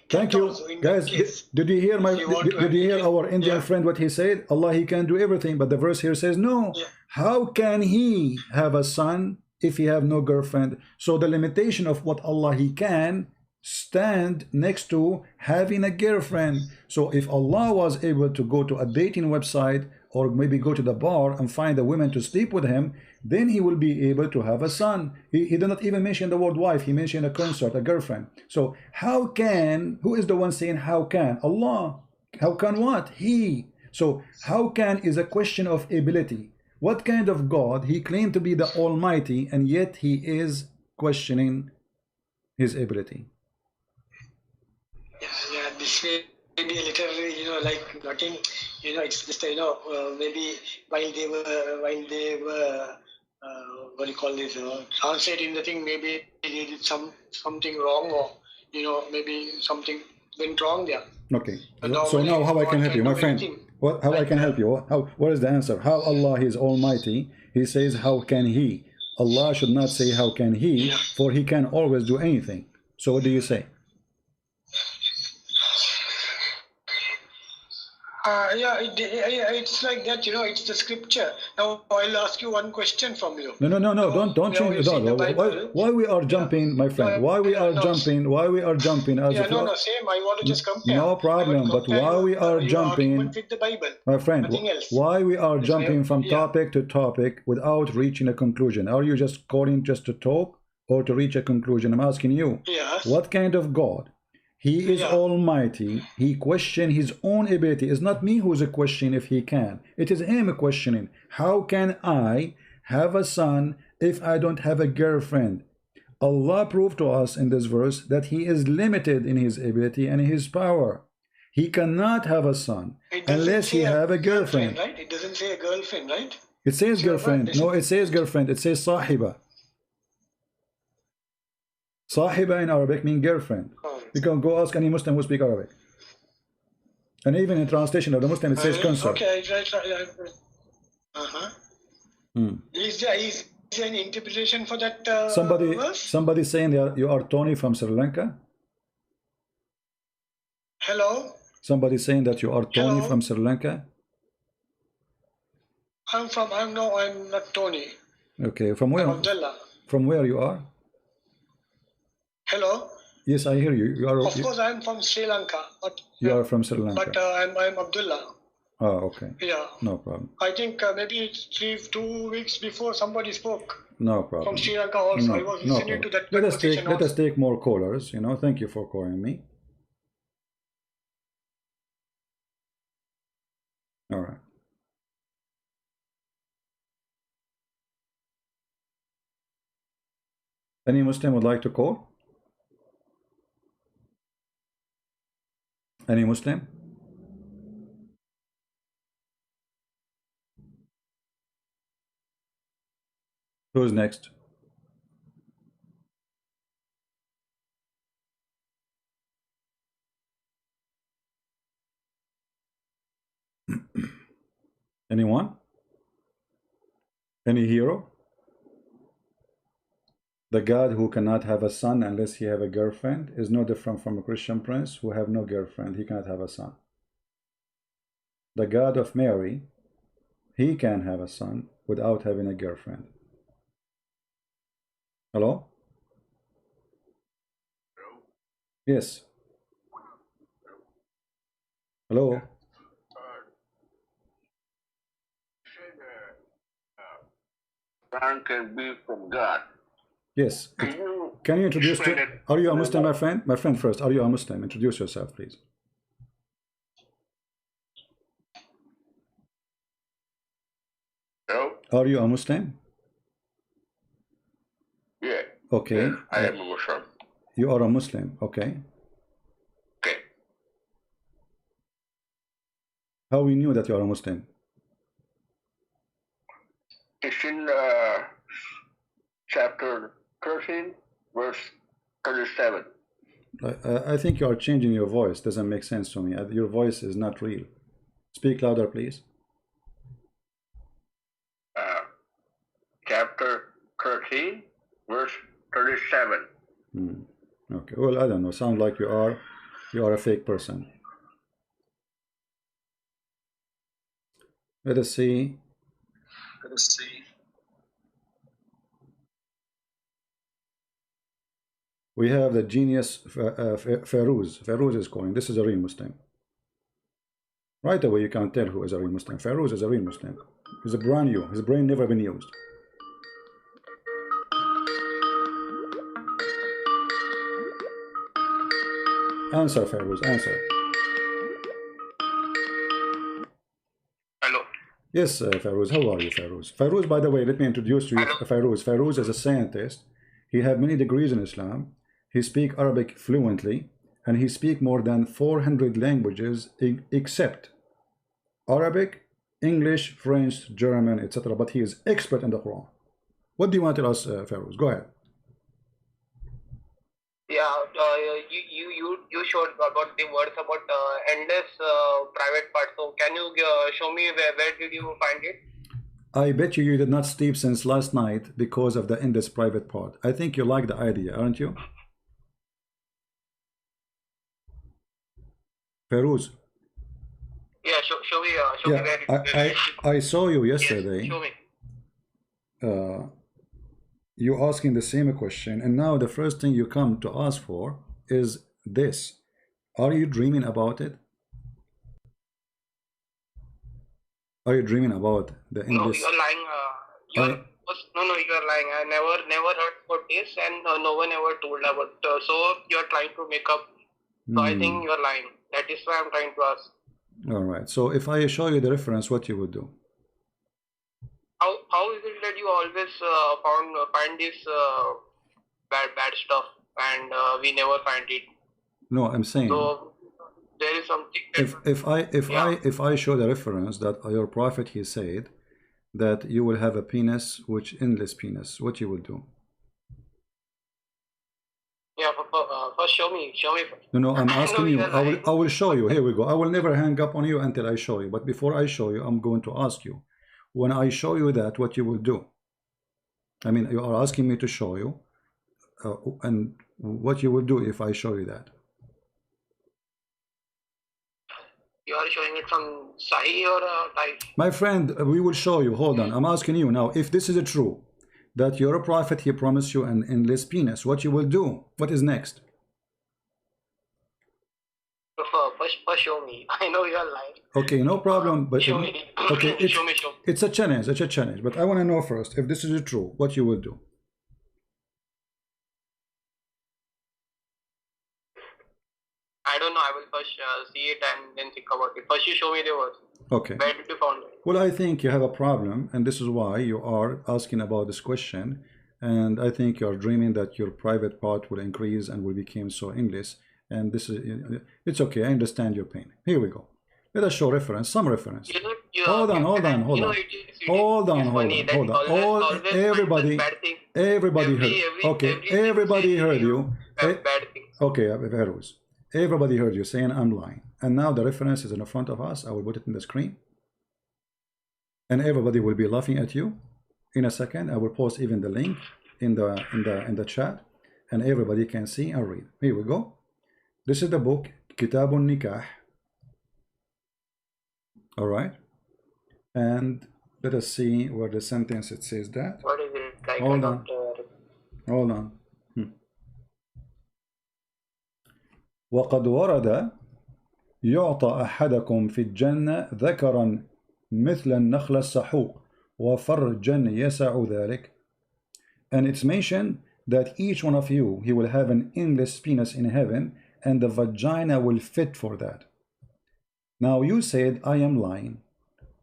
Thank you, guys. Did you hear did you hear our Indian friend what he said? Allah, he can do everything, but the verse here says no. Yeah. How can he have a son if he have no girlfriend? So the limitation of what Allah he can stand next to having a girlfriend. So if Allah was able to go to a dating website or maybe go to the bar and find a woman to sleep with him, then he will be able to have a son. He did not even mention the word wife. He mentioned a consort, a girlfriend. So how can, who is the one saying how can? Allah. How can what? He. So how can is a question of ability. What kind of God? He claimed to be the Almighty, and yet he is questioning his ability. Yeah, this may be a little, like nothing, it's just, maybe while they were, what do you call this, translating the thing, maybe they did something wrong, or, maybe something went wrong there. Okay. So now how I can help you, my friend? How I can help you? What is the answer? How Allah is Almighty? He says, how can He? Allah should not say, how can He? For He can always do anything. So what do you say? It's like that, it's the scripture. Now I'll ask you one question from you. No, don't change it. Why we are jumping, my friend? Why we are jumping? Why we are jumping? As same. I want to just compare. No problem. But why we are jumping, with the Bible, my friend? Why we are There's jumping from topic to topic without reaching a conclusion? Are you just calling just to talk or to reach a conclusion? I'm asking you. Yes. What kind of God? He is Almighty. He questions his own ability. It's not me who's a question if he can. It is him questioning. How can I have a son if I don't have a girlfriend? Allah proved to us in this verse that he is limited in his ability and his power. He cannot have a son unless he have a girlfriend. Right? It doesn't say a girlfriend, right? It says girlfriend. No, it says girlfriend. It says sahiba. Sahiba in Arabic means girlfriend. You can go ask any Muslim who speaks Arabic. And even in translation of the Muslim, it says consort. Okay, right. Is there an interpretation for that verse? Somebody saying that you are Tony from Sri Lanka? Hello? Somebody saying that you are Tony from Sri Lanka? I'm not Tony. Okay, from where? I'm Abdullah. From where you are? Hello? Yes, I hear you. Of course, I'm from Sri Lanka. But, you are from Sri Lanka. But I'm Abdullah. Oh, okay. Yeah. No problem. I think maybe 2 weeks before somebody spoke. No problem. From Sri Lanka also. No, I was listening to that. Let us take more callers. Thank you for calling me. All right. Any Muslim would like to call? Any Muslim? Who's next? Anyone? Any hero? The God who cannot have a son unless he have a girlfriend is no different from a Christian prince who have no girlfriend. He cannot have a son. The God of Mary, he can have a son without having a girlfriend. Hello? Yes. Hello? Son can be from God. Yes. Can you introduce to, are you a Muslim, my friend? My friend first, are you a Muslim? Introduce yourself, please. No? Are you a Muslim? Yeah. Okay. Yeah, I am a Muslim. You are a Muslim, okay. Okay. How we knew that you are a Muslim? It's in chapter 13, verse 37. I think you are changing your voice. Doesn't make sense to me. Your voice is not real. Speak louder, please. 13, verse 37. Okay, well, I don't know. Sound like you are a fake person. Let us see. We have the genius Ferouz. Ferouz is calling. This is a real Muslim. Right away, you can't tell who is a real Muslim. Ferouz is a real Muslim. He's a brand new. His brain never been used. Answer, Ferouz. Answer. Hello. Yes, Ferouz. How are you, Ferouz? Ferouz, by the way, let me introduce you. Ferouz. Ferouz is a scientist. He have many degrees in Islam. He speak Arabic fluently, and he speak more than 400 languages except Arabic, English, French, German, etc. But he is expert in the Quran. What do you want to tell us, Ferouz? Go ahead. Yeah, you showed about the words about endless private part. So can you show me where did you find it? I bet you did not sleep since last night because of the endless private part. I think you like the idea, aren't you? Ferouz. Yeah, show me where I saw you yesterday. Yes, show me. You asking the same question, and now the first thing you come to ask for is this. Are you dreaming about it? Are you dreaming about the endless? No, you're lying. You are lying. I never heard about this, and no one ever told about. So you're trying to make up. So I think you're lying. That is why I'm trying to ask. All right. So if I show you the reference, what you would do? How is it that you always find this bad stuff, and we never find it? No, I'm saying. So there is something. If I show the reference that your prophet he said that you will have a penis, which endless penis, what you will do? Yeah, first show me first. No, I'm asking you. I will show you. Here we go. I will never hang up on you until I show you. But before I show you, I'm going to ask you. When I show you that, what you will do? I mean, you are asking me to show you, and what you will do if I show you that? You are showing it from Sahi or Type? My friend, we will show you. Hold on. I'm asking you now. If this is true, that you're a prophet, he promised you an endless penis, what you will do? What is next? First show me. I know you are lying. Okay, no problem. But show me. Okay, show me. It's a challenge. It's a challenge. But I want to know first if this is true, what you will do. I don't know. I will first see it and then think about it. First, you show me the words. Okay. Where did you found it? Well, I think you have a problem, and this is why you are asking about this question. And I think you are dreaming that your private part will increase and will become so endless. And this is, it's okay. I understand your pain. Here we go. Let us show reference, some reference. Hold on. Everybody heard. Okay, everybody heard you. Okay, Ferouz. Everybody heard you saying I'm lying. And now the reference is in front of us. I will put it in the screen. And everybody will be laughing at you. In a second, I will post even the link in the chat, and everybody can see and read. Here we go. This is the book Kitabun Nikah. All right, and let us see where the sentence it says that. What is it? Like, hold on. وقد ورد يعطى أحدكم في الجنة ذكرا مثل النخل السحوق وفرجا يسع ذلك. And it's mentioned that each one of you, he will have an endless penis in heaven, and the vagina will fit for that. Now you said, I am lying.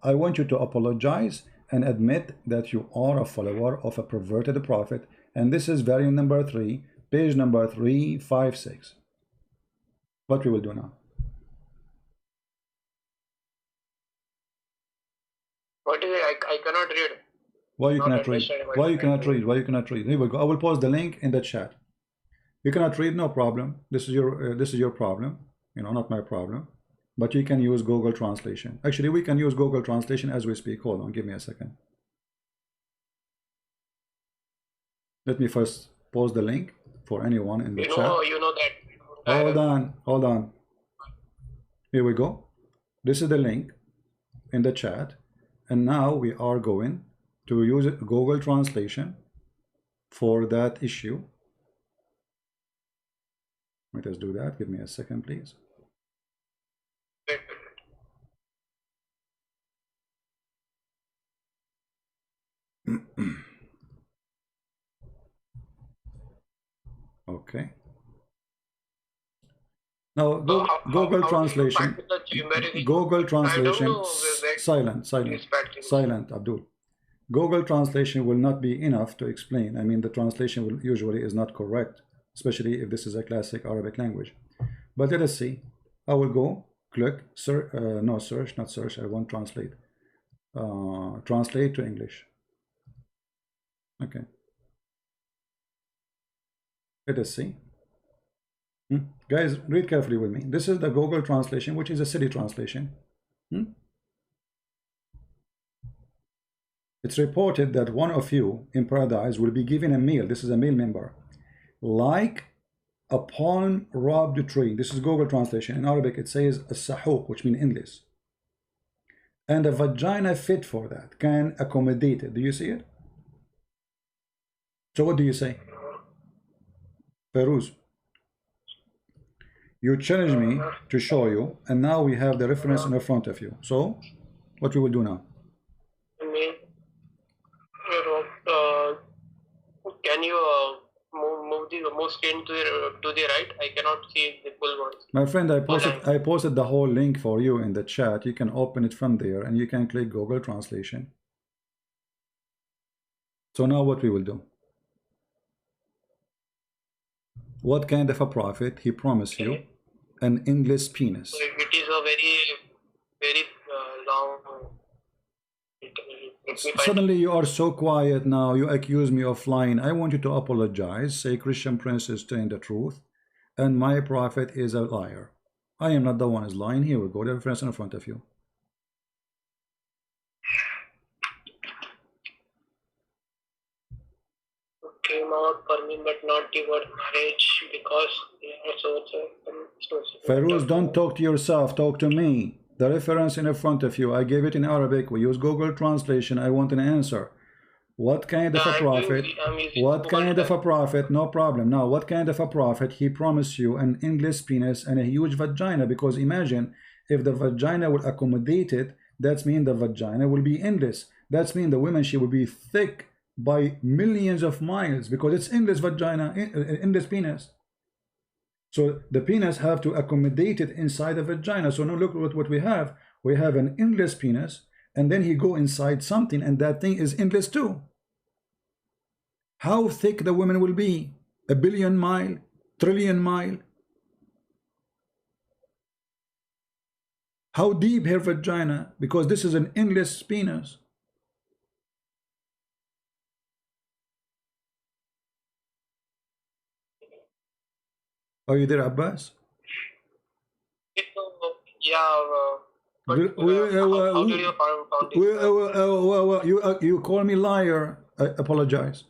I want you to apologize and admit that you are a follower of a perverted prophet. And this is variant number 3, page number 356. What we will do now? What is it? I cannot read. Why you cannot read? Why you cannot read? Why you cannot read? Here we go. I will post the link in the chat. You cannot read, no problem. This is your problem. You know, not my problem. But you can use Google Translation. Actually, we can use Google Translation as we speak. Hold on, give me a second. Let me first post the link for anyone in the chat. You know that. Hold on. Here we go. This is the link in the chat, and now we are going to use Google Translation for that issue. Let us do that. Give me a second, please. Okay. Now Google Translation. Google Translation. Silent, Abdul. Google Translation will not be enough to explain. I mean, the translation usually is not correct, especially if this is a classic Arabic language. But let us see. I will go click search. No, search, not search. I want translate. Translate to English. Okay. Let us see. Guys, read carefully with me. This is the Google Translation, which is a city translation. It's reported that one of you in paradise will be given a meal. This is a meal member. Like a palm rubbed tree. This is Google Translation. In Arabic, it says a sahuq, which means endless. And a vagina fit for that, can accommodate it. Do you see it? So what do you say? Ferouz, you challenge me to show you, and now we have the reference in front of you. So what we will do now? Can you move screen to the right? I cannot see the full one. My friend, I posted the whole link for you in the chat. You can open it from there, and you can click Google Translation. So now what we will do? What kind of a prophet he promised you? An endless penis. So it is a very long. Suddenly you are so quiet now. You accuse me of lying. I want you to apologize. Say Christian Prince is telling the truth, and my prophet is a liar. I am not the one who is lying. Here we go. The reference in front of you. Came out for me, but not the word marriage, because Ferouz, don't talk to yourself. Talk to me. The reference in front of you, I gave it in Arabic. We use Google Translation. I want an answer. What kind of a prophet? What kind of a prophet? No problem. Now, what kind of a prophet he promised you an endless penis and a huge vagina? Because imagine if the vagina will accommodate it, that means the vagina will be endless. That means the woman, she will be thick by millions of miles because it's endless vagina, endless penis. So the penis have to accommodate it inside the vagina. So now look at what we have. We have an endless penis, and then he go inside something, and that thing is endless too. How thick the woman will be? 1 billion mile, trillion mile. How deep her vagina? Because this is an endless penis. Are you there, Abbas? Yeah. How did you found it? You call me liar. I apologize.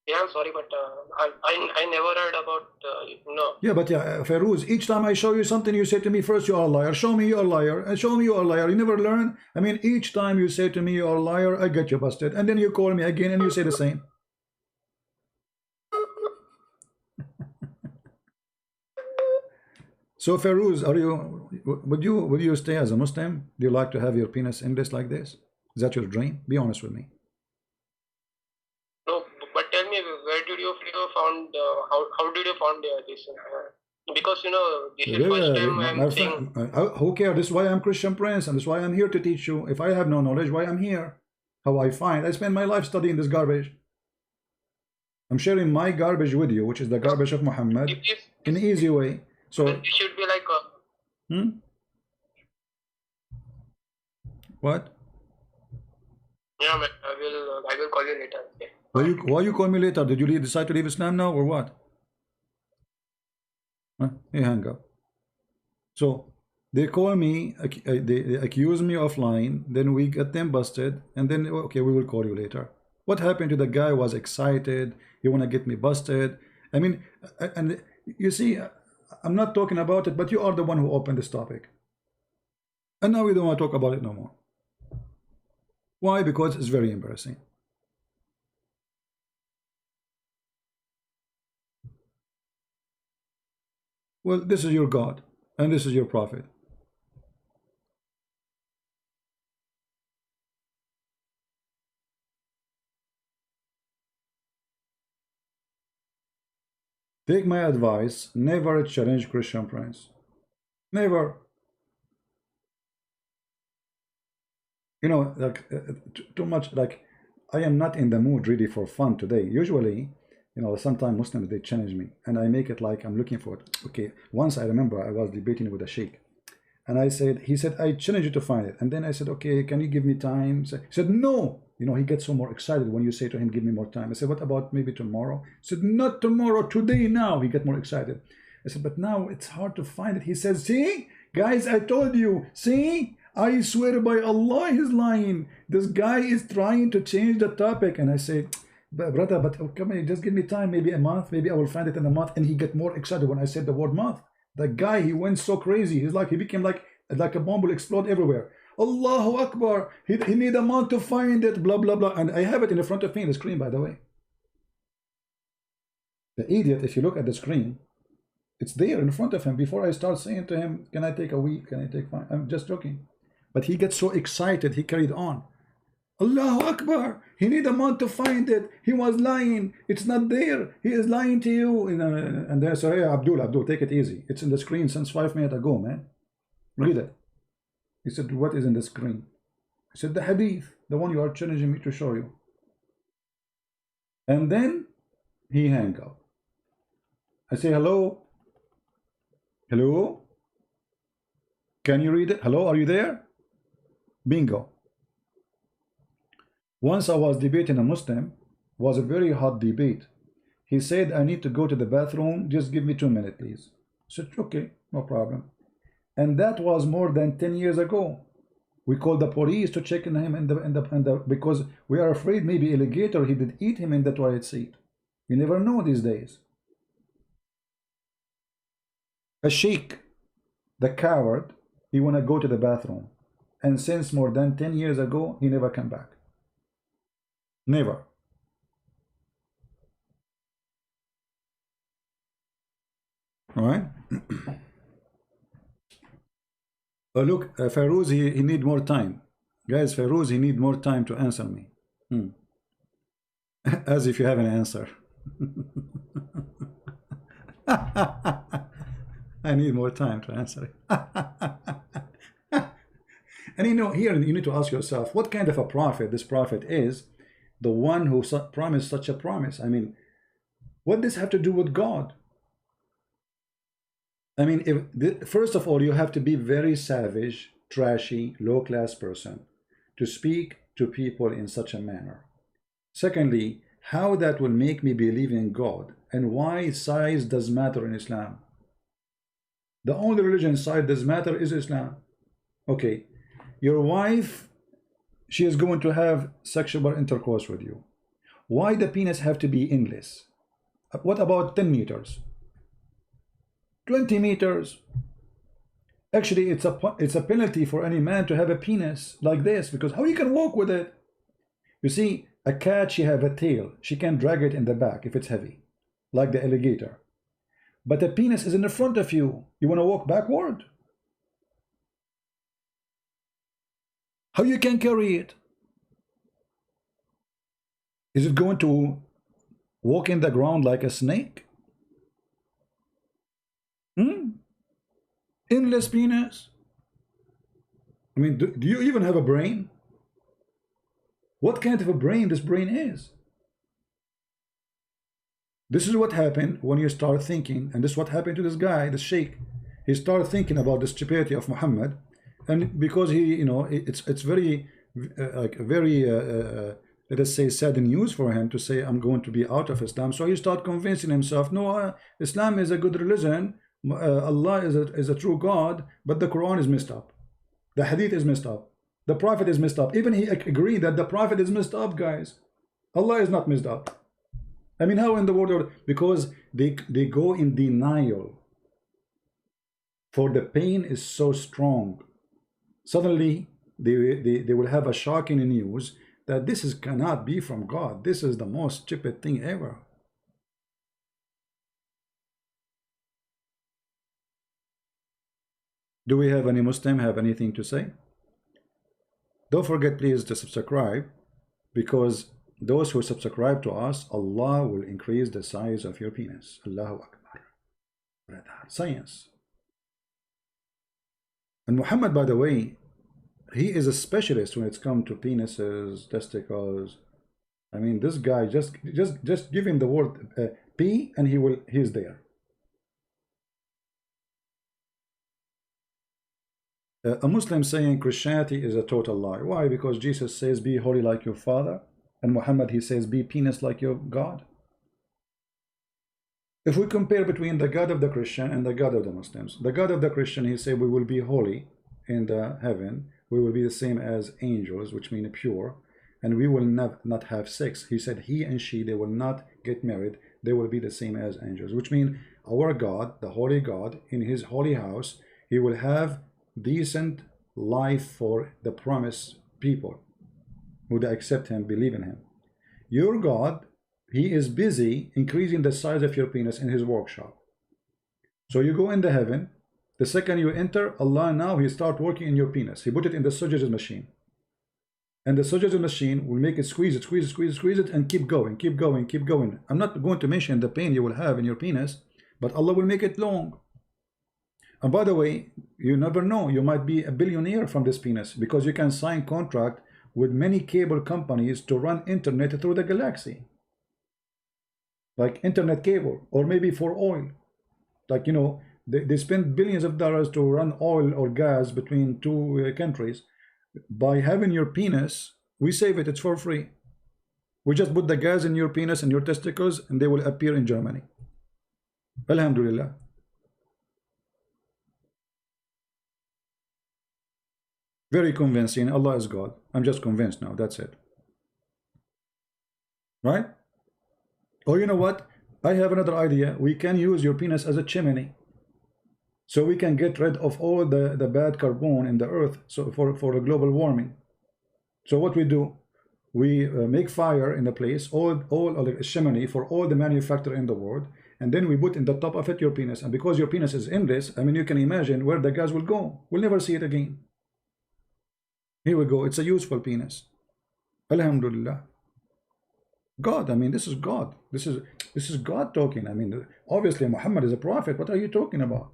Yeah, I'm sorry, but I never heard about no. Yeah, but Ferouz, each time I show you something, you say to me first, you are a liar. Show me you are a liar, and show me you are a liar. You never learn. I mean, each time you say to me you are a liar, I get you busted, and then you call me again and you say the same. So Ferouz, would you stay as a Muslim? Do you like to have your penis endless like this? Is that your dream? Be honest with me. No, but tell me, where did you found how did you found this? Because this is first time I'm saying. Who cares? This is why I'm Christian Prince, and this is why I'm here to teach you. If I have no knowledge, why I'm here? How I find? I spend my life studying this garbage. I'm sharing my garbage with you, which is the garbage of Muhammad, in an easy way. So it should be like What? Yeah, man, I will call you later. Okay. Why you call me later? Did you decide to leave Islam now or what? Huh? You hang up. So They call me, they accuse me of lying, then we get them busted, and then, okay, we will call you later. What happened to the guy was excited, he want to get me busted. I mean, and you see, I'm not talking about it, but you are the one who opened this topic. And now we don't want to talk about it no more. Why? Because it's very embarrassing. Well, this is your God, and this is your prophet. Take my advice, never challenge Christian Prince. Never. You know, like too much, like I am not in the mood really for fun today. Usually, you know, sometimes Muslims they challenge me and I make it like I'm looking for it. Okay, once I remember I was debating with a sheikh and I said, he said, I challenge you to find it. And then I said, okay, can you give me time? He said, no. You know, he gets so more excited when you say to him, give me more time. I said, what about maybe tomorrow? He said, not tomorrow, today, now. He get more excited. I said, but now it's hard to find it. He says, see, guys, I told you, see, I swear by Allah, he's lying. This guy is trying to change the topic. And I say, brother, but come on, just give me time, maybe a month, maybe I will find it in a month. And he get more excited when I said the word month. The guy, he went so crazy. He's like, he became like a bomb will explode everywhere. Allahu Akbar. He need a month to find it, blah, blah, blah. And I have it in the front of me on the screen, by the way. The idiot, if you look at the screen, it's there in front of him. Before I start saying to him, can I take a week? Can I take 5? I'm just joking. But he gets so excited, he carried on. Allahu Akbar. He need a month to find it. He was lying. It's not there. He is lying to you. And then I say, hey, Abdul, take it easy. It's in the screen since 5 minutes ago, man. Read it. He said, what is in the screen? I said, the hadith, the one you are challenging me to show you. And then he hang up. I say, hello? Hello? Can you read it? Hello, are you there? Bingo. Once I was debating a Muslim, was a very hot debate. He said, I need to go to the bathroom, just give me 2 minutes, please. I said, okay, no problem. And that was more than 10 years ago. We called the police to check on him because we are afraid maybe alligator, he did eat him in the toilet seat. You never know these days. A sheikh, the coward, he want to go to the bathroom. And since more than 10 years ago, he never come back. Never. All right? Look, Fairuz, he need more time. Guys, Fairuz, he need more time to answer me. As if you have an answer. I need more time to answer it. And you know, here you need to ask yourself, what kind of a prophet this prophet is, the one who promised such a promise? I mean, what does this have to do with God? I mean, first of all, you have to be very savage, trashy, low-class person to speak to people in such a manner. Secondly, how that will make me believe in God, and why size does matter in Islam. The only religion size does matter is Islam. Okay, your wife, she is going to have sexual intercourse with you. Why the penis have to be endless? What about 10 meters? 20 meters. Actually, it's a penalty for any man to have a penis like this, because how you can walk with it? You see, a cat, she have a tail. She can drag it in the back if it's heavy, like the alligator. But a penis is in the front of you. You want to walk backward? How you can carry it? Is it going to walk in the ground like a snake? Endless penis. I mean, do you even have a brain? What kind of a brain this brain is? This is what happened when you start thinking, and this is what happened to this guy, this sheikh. He started thinking about the stupidity of Muhammad, and because he, you know, it's very let us say sad news for him to say I'm going to be out of Islam. So he started convincing himself, no, Islam is a good religion. Allah is a true God, but the Quran is messed up. The Hadith is messed up. The Prophet is messed up. Even he agreed that the Prophet is messed up, guys. Allah is not messed up. I mean, how in the world? Because they go in denial. For the pain is so strong. Suddenly, they will have a shocking news that this cannot be from God. This is the most stupid thing ever. Do we have any Muslim have anything to say? Don't forget, please, to subscribe, because those who subscribe to us, Allah will increase the size of your penis. Allahu Akbar. Science. And Muhammad, by the way, he is a specialist when it's come to penises, testicles. I mean, this guy, just give him the word P and he's there. A Muslim saying Christianity is a total lie. Why? Because Jesus says be holy like your father, and Muhammad, he says be penis like your God. If we compare between the God of the Christian and the God of the Muslims, the God of the Christian, he said we will be holy in the heaven, we will be the same as angels, which mean pure, and we will not have sex. He said he and she, they will not get married, they will be the same as angels, which mean our God, the holy God, in his holy house, he will have decent life for the promised people who accept him, believe in him. Your God, he is busy increasing the size of your penis in his workshop. So you go into heaven, the second you enter, Allah now, he start working in your penis. He put it in the surgeon's machine. And the surgeon's machine will make it squeeze it, and keep going, keep going, keep going. I'm not going to mention the pain you will have in your penis, but Allah will make it long. And by the way, you never know, you might be a billionaire from this penis, because you can sign contract with many cable companies to run internet through the galaxy, like internet cable, or maybe for oil. Like, you know, they spend billions of dollars to run oil or gas between two countries. By having your penis, we save it. It's for free. We just put the gas in your penis and your testicles, and they will appear in Germany. Alhamdulillah. Very convincing. Allah is God. I'm just convinced now. That's it. Right? Or you know what? I have another idea. We can use your penis as a chimney. So we can get rid of all the bad carbon in the earth, so for the global warming. So what we do, we make fire in the place, all the chimney for all the manufacturer in the world, and then we put in the top of it your penis. And because your penis is endless, I mean, you can imagine where the gas will go. We'll never see it again. Here we go. It's a useful penis. Alhamdulillah. God, I mean, this is God. This is God talking. I mean, obviously Muhammad is a prophet. What are you talking about?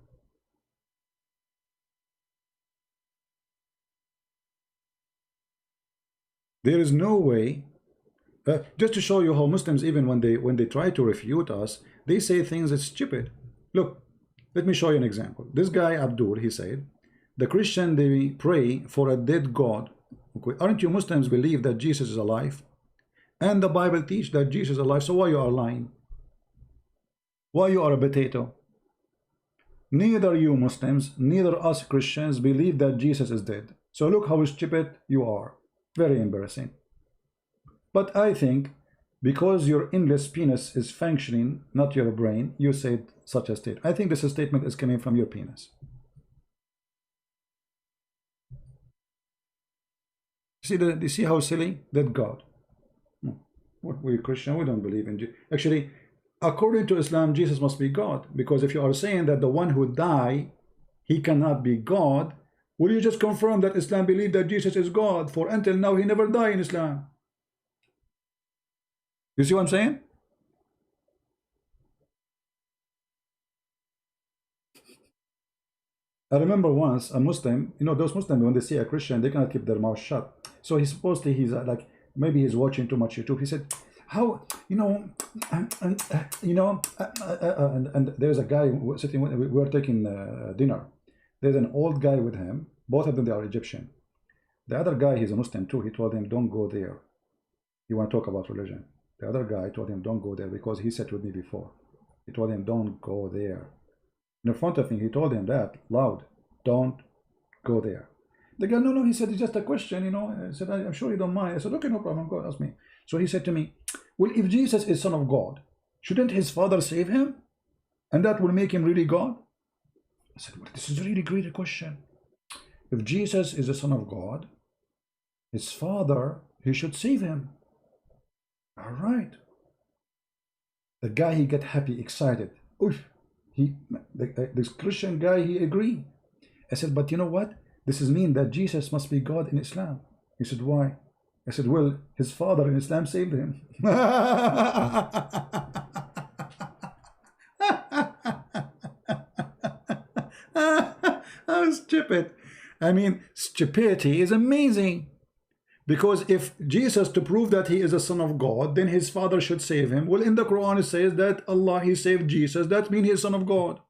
There is no way. Just to show you how Muslims, even when they try to refute us, they say things that's stupid. Look, let me show you an example. This guy Abdul, he said, the Christian, they pray for a dead God. Okay. Aren't you Muslims believe that Jesus is alive? And the Bible teach that Jesus is alive. So why you are lying? Why you are a potato? Neither you Muslims, neither us Christians believe that Jesus is dead. So look how stupid you are. Very embarrassing. But I think because your endless penis is functioning, not your brain, you said such a statement. I think this statement is coming from your penis. You see how silly? That God. What, we Christian, we don't believe in Jesus. Actually, according to Islam, Jesus must be God. Because if you are saying that the one who died, he cannot be God, will you just confirm that Islam believe that Jesus is God? For until now, he never died in Islam. You see what I'm saying? I remember once a Muslim, you know, those Muslims, when they see a Christian, they cannot keep their mouth shut. So he's supposedly, he's like, maybe he's watching too much YouTube. He said, how, you know, and there's a guy sitting, we were taking dinner. There's an old guy with him. Both of them, they are Egyptian. The other guy, he's a Muslim too. He told him, don't go there. You want to talk about religion. The other guy told him, don't go there, because he sat with me before. He told him, don't go there. in front of him. He told him that loud. Don't go there. The guy, no, he said, it's just a question, I said, I'm sure you don't mind. I said, okay, no problem, go ask me. So he said to me, well, if Jesus is Son of God, shouldn't his Father save him? And that will make him really God? I said, well, this is a really great question. If Jesus is the Son of God, his Father, he should save him. All right. The guy, he get happy, excited. Oof. This Christian guy, he agreed. I said, but you know what? This is mean that Jesus must be God in Islam. He said, why? I said, well, his father in Islam saved him. How stupid. I mean, stupidity is amazing. Because if Jesus, to prove that he is the Son of God, then his Father should save him. Well, in the Quran it says that Allah, he saved Jesus. That means he is Son of God.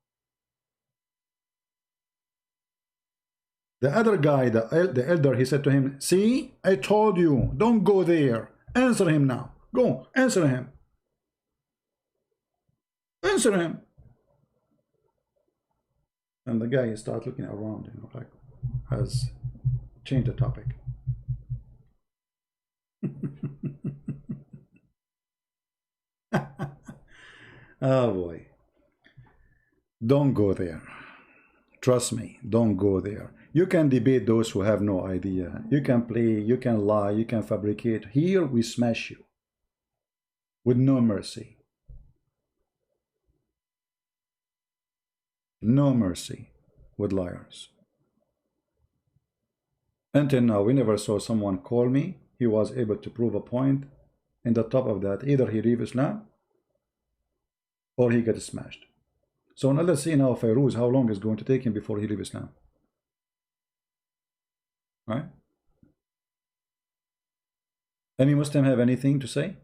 The other guy, the elder, he said to him, see, I told you, don't go there. Answer him now. Go, answer him. Answer him. And the guy, he started looking around, like, has changed the topic. Oh boy. Don't go there. Trust me, don't go there. You can debate those who have no idea. You can play, you can lie, you can fabricate. Here we smash you with no mercy. No mercy with liars. Until now, we never saw someone call me. He was able to prove a point. In the top of that, either he leave Islam or he gets smashed. So now let's see now Fairuz, how long is going to take him before he leave Islam. Right? Any Muslim have anything to say?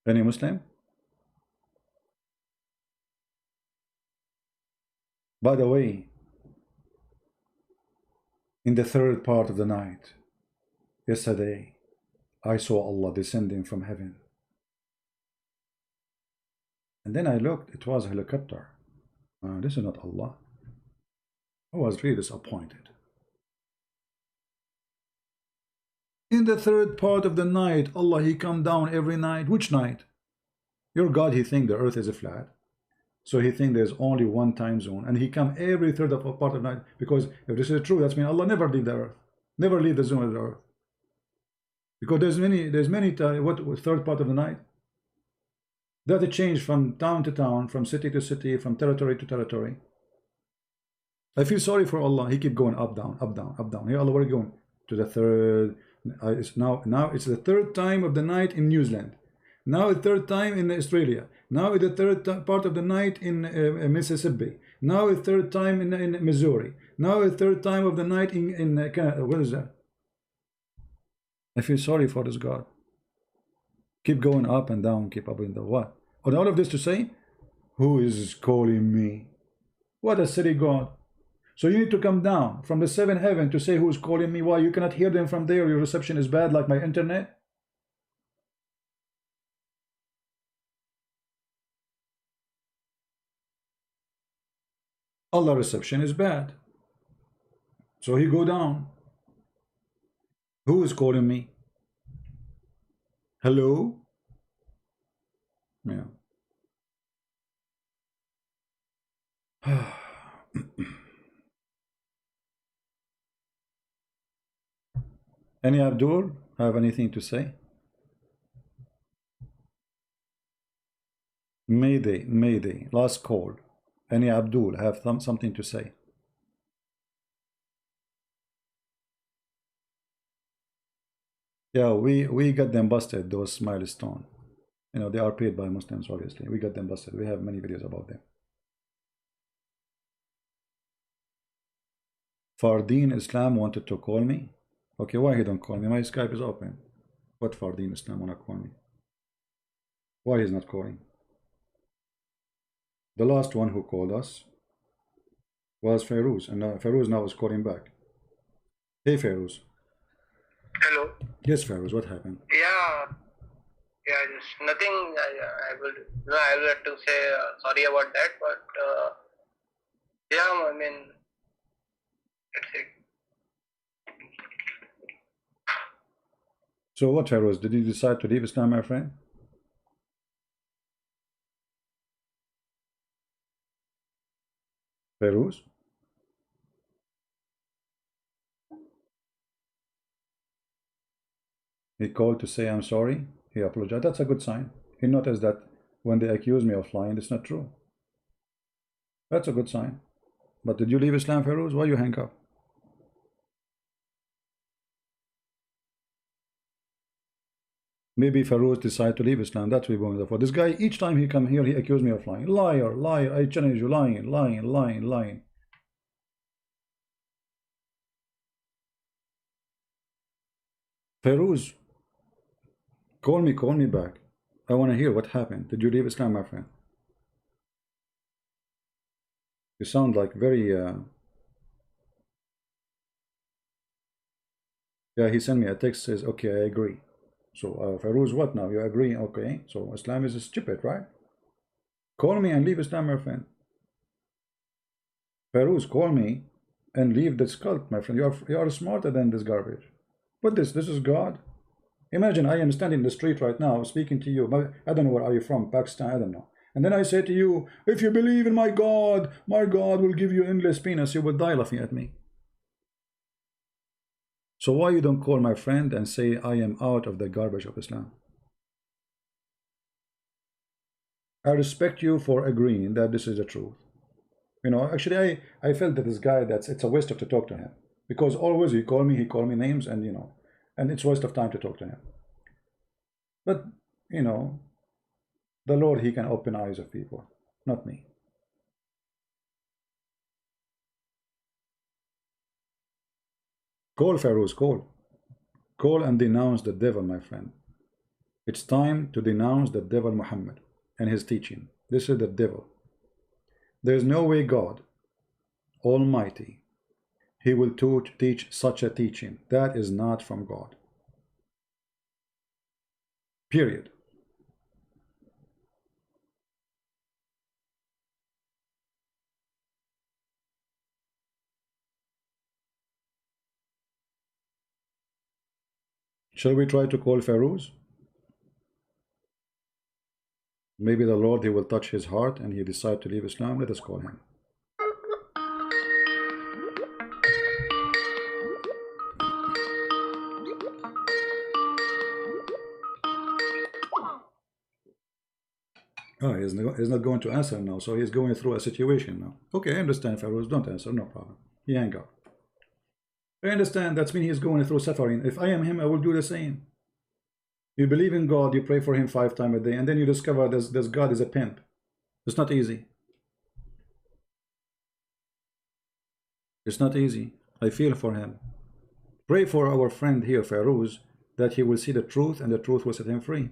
Any Muslim? By the way, in the third part of the night, yesterday, I saw Allah descending from heaven. And then I looked, it was a helicopter. This is not Allah. I was really disappointed. In the third part of the night, Allah, he come down every night. Which night? Your God, he think the earth is a flat. So he think there's only one time zone. And he come every third of a part of the night. Because if this is true, that's mean Allah never leave the earth. Never leave the zone of the earth. Because there's many what third part of the night? That it changed from town to town, from city to city, from territory to territory. I feel sorry for Allah. He keep going up, down, up, down, up, down. Here Allah, where are you going? To the third. It's now it's the third time of the night in New Zealand. Now the third time in Australia. Now it's the third part of the night in Mississippi. Now the third time in Missouri. Now the third time of the night in Canada. What is that? I feel sorry for this God. Keep going up and down, keep up and down. What? And all of this to say, who is calling me? What a silly God. So you need to come down from the seventh heaven to say who's calling me. Why? You cannot hear them from there. Your reception is bad like my internet. Allah reception is bad. So he go down. Who is calling me? Hello? Yeah. Any Abdul have anything to say? Mayday, last call. Any Abdul have something to say? Yeah, we got them busted, those milestone. They are paid by Muslims, obviously. We got them busted. We have many videos about them. Fardeen Islam wanted to call me. Okay, why he don't call me? My Skype is open. What Fardeen Islam wanna call me? Why he's not calling? The last one who called us was Fairuz, and Fairuz now is calling back. Hey Fairuz. Hello. Yes, Fairuz, what happened? Yeah. Yeah, just nothing. I will. No, I will have to say sorry about that. But yeah, I mean, that's it. So what, Feroz? Did you decide to leave Islam, my friend? Feroz? He called to say I'm sorry. He apologized. That's a good sign. He noticed that when they accuse me of lying, it's not true. That's a good sign. But did you leave Islam, Feroz? Why you hang up? Maybe Feroz decided to leave Islam. That's what we're going for. This guy, each time he come here, he accused me of lying. Liar, liar. I challenge you. Lying, lying, lying, lying. Feroz, call me back. I want to hear what happened. Did you leave Islam, my friend? You sound like very... Yeah, he sent me a text, says, okay, I agree. So, Feroz, what now? You agree? Okay. So, Islam is stupid, right? Call me and leave Islam, my friend. Feroz, call me and leave this cult, my friend. You are smarter than this garbage. But this is God. Imagine I am standing in the street right now speaking to you. But I don't know where are you from, Pakistan, I don't know. And then I say to you, if you believe in my God will give you endless penis. You will die laughing at me. So why you don't call my friend and say I am out of the garbage of Islam? I respect you for agreeing that this is the truth. You know, actually I felt that this guy, it's a waste of to talk to him. Because always he call me names, and you know, and it's a waste of time to talk to him. But you know, the Lord, he can open eyes of people, not me. Call Feroz, call. Call and denounce the devil, my friend. It's time to denounce the devil Muhammad and his teaching. This is the devil. There is no way God Almighty, he will teach such a teaching. That is not from God. Period. Shall we try to call Feroz? Maybe the Lord, he will touch his heart and he decide to leave Islam. Let us call him. Oh, he's not going to answer now, so he's going through a situation now. Okay, I understand, Feroz. Don't answer, no problem. He hang up. I understand. That means he's going through suffering. If I am him, I will do the same. You believe in God, you pray for him 5 times a day, and then you discover this God is a pimp. It's not easy. It's not easy. I feel for him. Pray for our friend here, Feroz, that he will see the truth and the truth will set him free.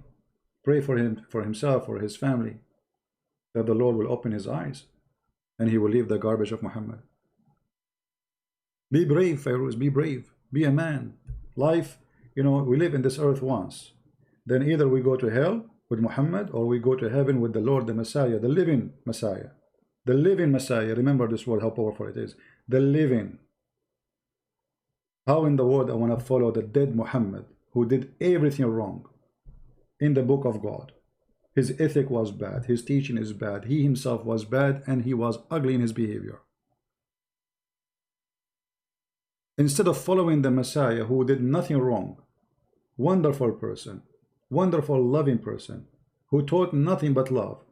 Pray for him, for himself, for his family, that the Lord will open his eyes and he will leave the garbage of Muhammad. Be brave, Feroz, be brave. Be a man. Life, you know, we live in this earth once. Then either we go to hell with Muhammad or we go to heaven with the Lord, the Messiah, the living Messiah. The living Messiah. Remember this word, how powerful it is. The living. How in the world I want to follow the dead Muhammad who did everything wrong in the book of God? His ethic was bad. His teaching is bad. He himself was bad and he was ugly in his behavior. Instead of following the Messiah who did nothing wrong, wonderful person, wonderful loving person, who taught nothing but love,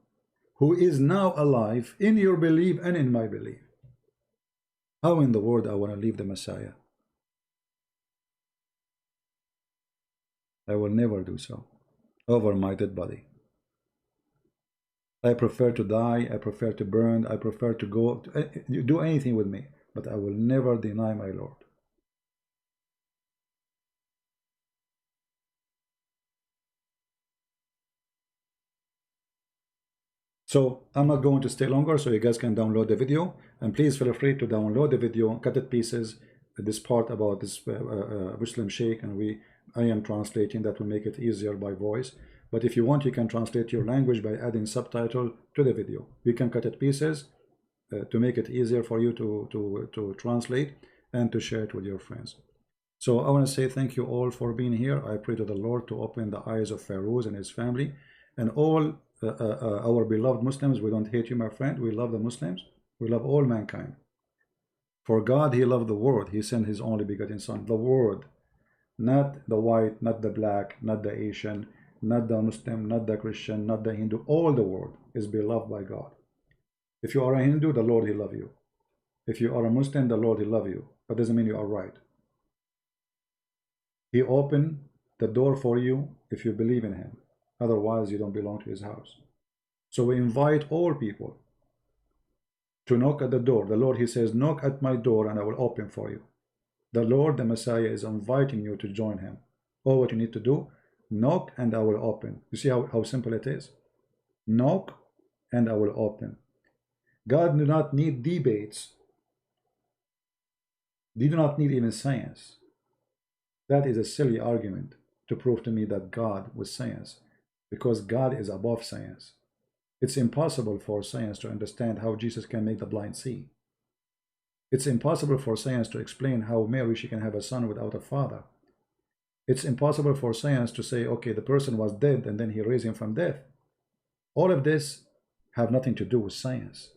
who is now alive in your belief and in my belief. How in the world I want to leave the Messiah? I will never do so over my dead body. I prefer to die, I prefer to burn, I prefer to go, do anything with me, but I will never deny my Lord. So I'm not going to stay longer, so you guys can download the video, and please feel free to download the video, cut it pieces, this part about this Muslim Sheikh, and I am translating, that will make it easier by voice. But if you want, you can translate your language by adding subtitle to the video. You can cut it pieces to make it easier for you to translate and to share it with your friends. So I want to say thank you all for being here. I pray to the Lord to open the eyes of Pharaoh and his family and all our beloved Muslims. We don't hate you, my friend. We love the Muslims. We love all mankind. For God, he loved the world. He sent his only begotten son, the world, not the white, not the black, not the Asian, not the Muslim, not the Christian, not the Hindu. All the world is beloved by God. If you are a Hindu, the Lord, he love you. If you are a Muslim, the Lord, he love you. But doesn't mean you are right. He opened the door for you if you believe in him. Otherwise, you don't belong to his house. So we invite all people to knock at the door. The Lord, he says, knock at my door and I will open for you. The Lord, the Messiah, is inviting you to join him. All what you need to do, knock and I will open. You see how simple it is? Knock and I will open. God do not need debates. They do not need even science. That is a silly argument to prove to me that God was science, because God is above science. It's impossible for science to understand how Jesus can make the blind see. It's impossible for science to explain how Mary, she can have a son without a father. It's impossible for science to say, okay, the person was dead and then he raised him from death. All of this have nothing to do with science.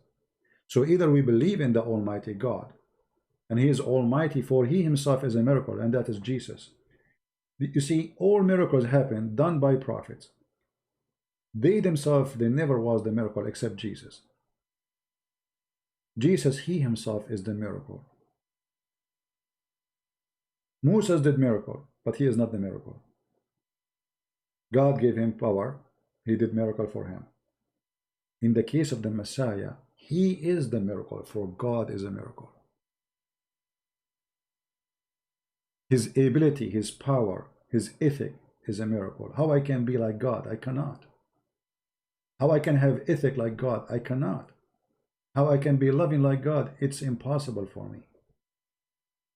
So either we believe in the Almighty God, and he is almighty, for he himself is a miracle, and that is Jesus. You see, all miracles happen done by prophets. They themselves, they never was the miracle except Jesus. Jesus, he himself is the miracle. Moses did miracle, but he is not the miracle. God gave him power. He did miracle for him. In the case of the Messiah, he is the miracle, for God is a miracle. His ability, his power, his ethic is a miracle. How I can be like God? I cannot. How I can have ethic like God? I cannot. How I can be loving like God? It's impossible for me.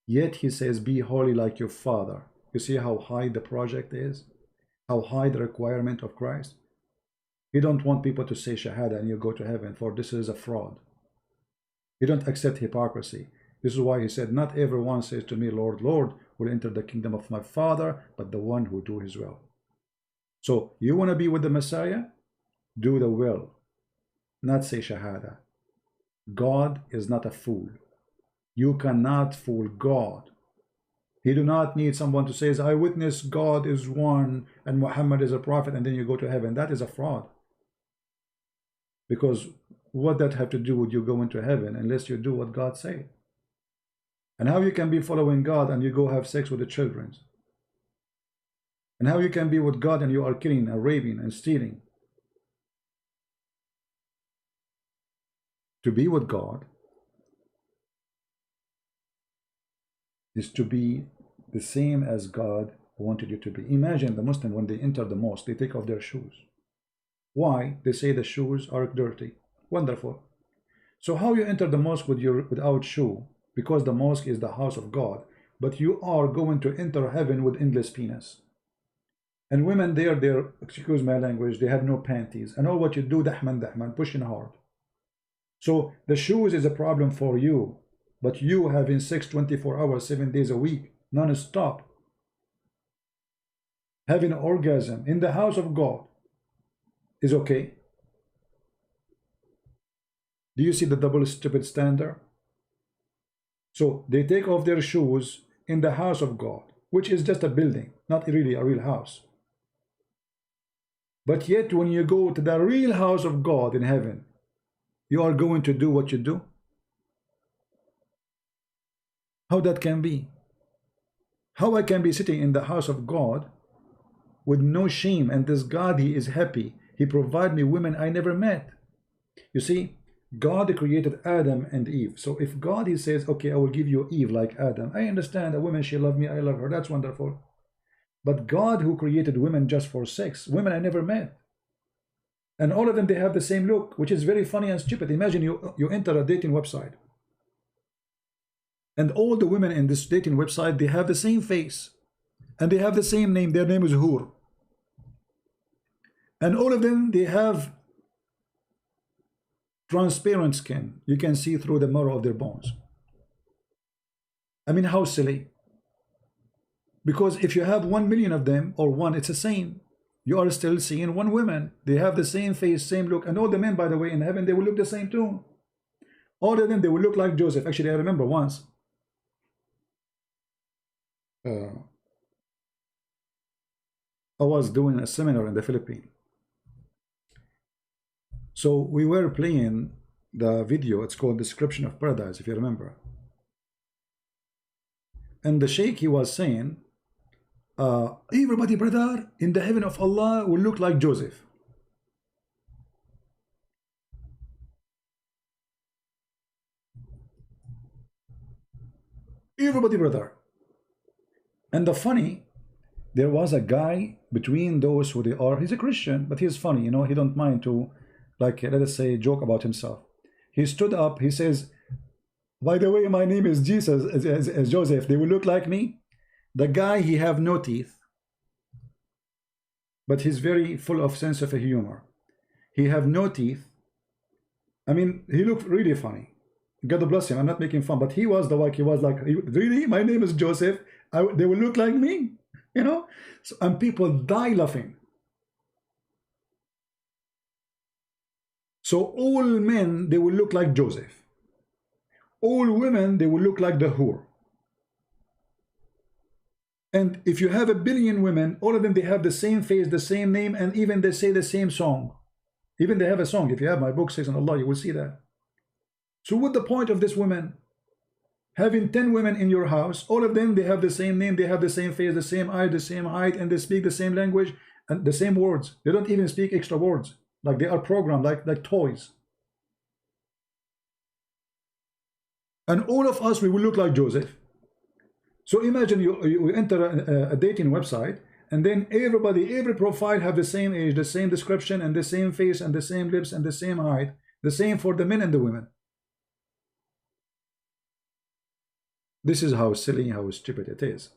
Yet he says, be holy like your Father. You see how high the project is? How high the requirement of Christ? He don't want people to say Shahada and you go to heaven, for this is a fraud. He don't accept hypocrisy. This is why he said, not everyone says to me, Lord, Lord, will enter the kingdom of my Father, but the one who do his will. So you want to be with the Messiah? Do the will, not say Shahada. God is not a fool. You cannot fool God. He do not need someone to say, I witness God is one and Muhammad is a prophet, and then you go to heaven. That is a fraud. Because what that have to do with you going to heaven unless you do what God said? And how you can be following God and you go have sex with the children? And how you can be with God and you are killing and raping and stealing? To be with God is to be the same as God wanted you to be. Imagine the Muslim, when they enter the mosque, they take off their shoes. Why? They say the shoes are dirty. Wonderful. So how you enter the mosque without shoe? Because the mosque is the house of God, but you are going to enter heaven with endless penis. And women there, they're, excuse my language, they have no panties. And all what you do, dahman, pushing hard. So the shoes is a problem for you, but you having sex 24 hours, 7 days a week, non-stop, having an orgasm in the house of God is okay. Do you see the double stupid standard? So they take off their shoes in the house of God, which is just a building, not really a real house. But yet when you go to the real house of God in heaven, you are going to do what you do? How that can be? How I can be sitting in the house of God with no shame, and this God, he is happy. He provide me women I never met. You see, God created Adam and Eve. So if God, he says, okay, I will give you Eve like Adam. I understand a woman, she loved me, I love her. That's wonderful. But God, who created women just for sex, women I never met. And all of them, they have the same look, which is very funny and stupid. Imagine you enter a dating website. And all the women in this dating website, they have the same face. And they have the same name. Their name is Hur. And all of them, they have transparent skin. You can see through the marrow of their bones. I mean, how silly. Because if you have 1 million of them, or one, it's the same. You are still seeing one woman. They have the same face, same look. And all the men, by the way, in heaven, they will look the same too. All of them, they will look like Joseph. Actually, I remember once. I was doing a seminar in the Philippines. So we were playing the video. It's called Description of Paradise, if you remember. And the Sheikh, he was saying, everybody, brother, in the heaven of Allah will look like Joseph. Everybody, brother. And the funny, there was a guy between those who they are, he's a Christian, but he's funny, you know, he don't mind to, like, let us say, joke about himself. He stood up, he says, by the way, my name is Jesus, as Joseph, they will look like me. The guy, he have no teeth, but he's very full of sense of humor. He have no teeth. I mean, he looked really funny. God bless him. I'm not making fun, but he was like, really, my name is Joseph. They will look like me, you know. So, and people die laughing. So all men, they will look like Joseph. All women, they will look like the whore. And if you have 1 billion women, all of them, they have the same face, the same name, and even they say the same song. Even they have a song. If you have my book, Says on Allah, you will see that. So what's the point of this woman? Having 10 women in your house, all of them, they have the same name, they have the same face, the same eye, the same height, and they speak the same language and the same words. They don't even speak extra words. Like they are programmed, like toys. And all of us, we will look like Joseph. So imagine you enter a dating website, and then everybody, every profile have the same age, the same description, and the same face, and the same lips, and the same height. The same for the men and the women. This is how silly, how stupid it is.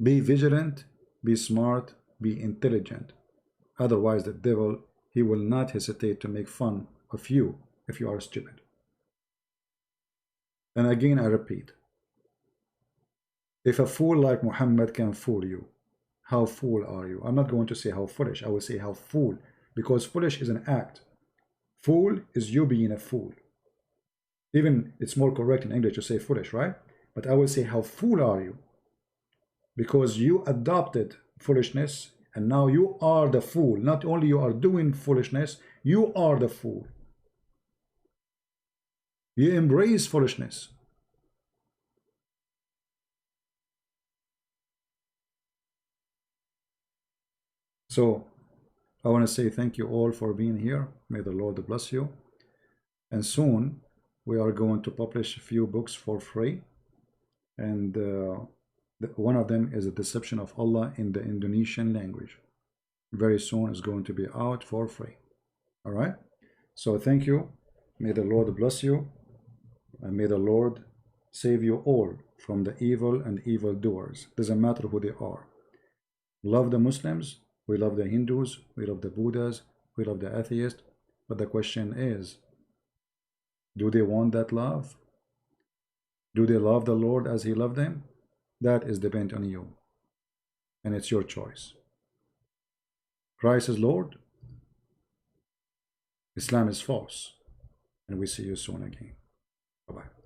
Be vigilant, be smart, be intelligent. Otherwise, the devil, he will not hesitate to make fun of you if you are stupid. And again, I repeat, if a fool like Muhammad can fool you, how fool are you? I'm not going to say how foolish, I will say how fool, because foolish is an act. Fool is you being a fool. Even it's more correct in English to say foolish, right? But I will say how fool are you? Because you adopted foolishness, and now you are the fool. Not only you are doing foolishness, you are the fool. You embrace foolishness. So I want to say thank you all for being here. May the Lord bless you. And soon we are going to publish a few books for free. And one of them is The Deception of Allah in the Indonesian language. Very soon it's going to be out for free. All right. So thank you. May the Lord bless you. And may the Lord save you all from the evil and evildoers. Doesn't matter who they are. Love the Muslims. We love the Hindus. We love the Buddhas. We love the atheists. But the question is, do they want that love? Do they love the Lord as He loved them? That is dependent on you. And it's your choice. Christ is Lord. Islam is false. And we see you soon again. Bye-bye.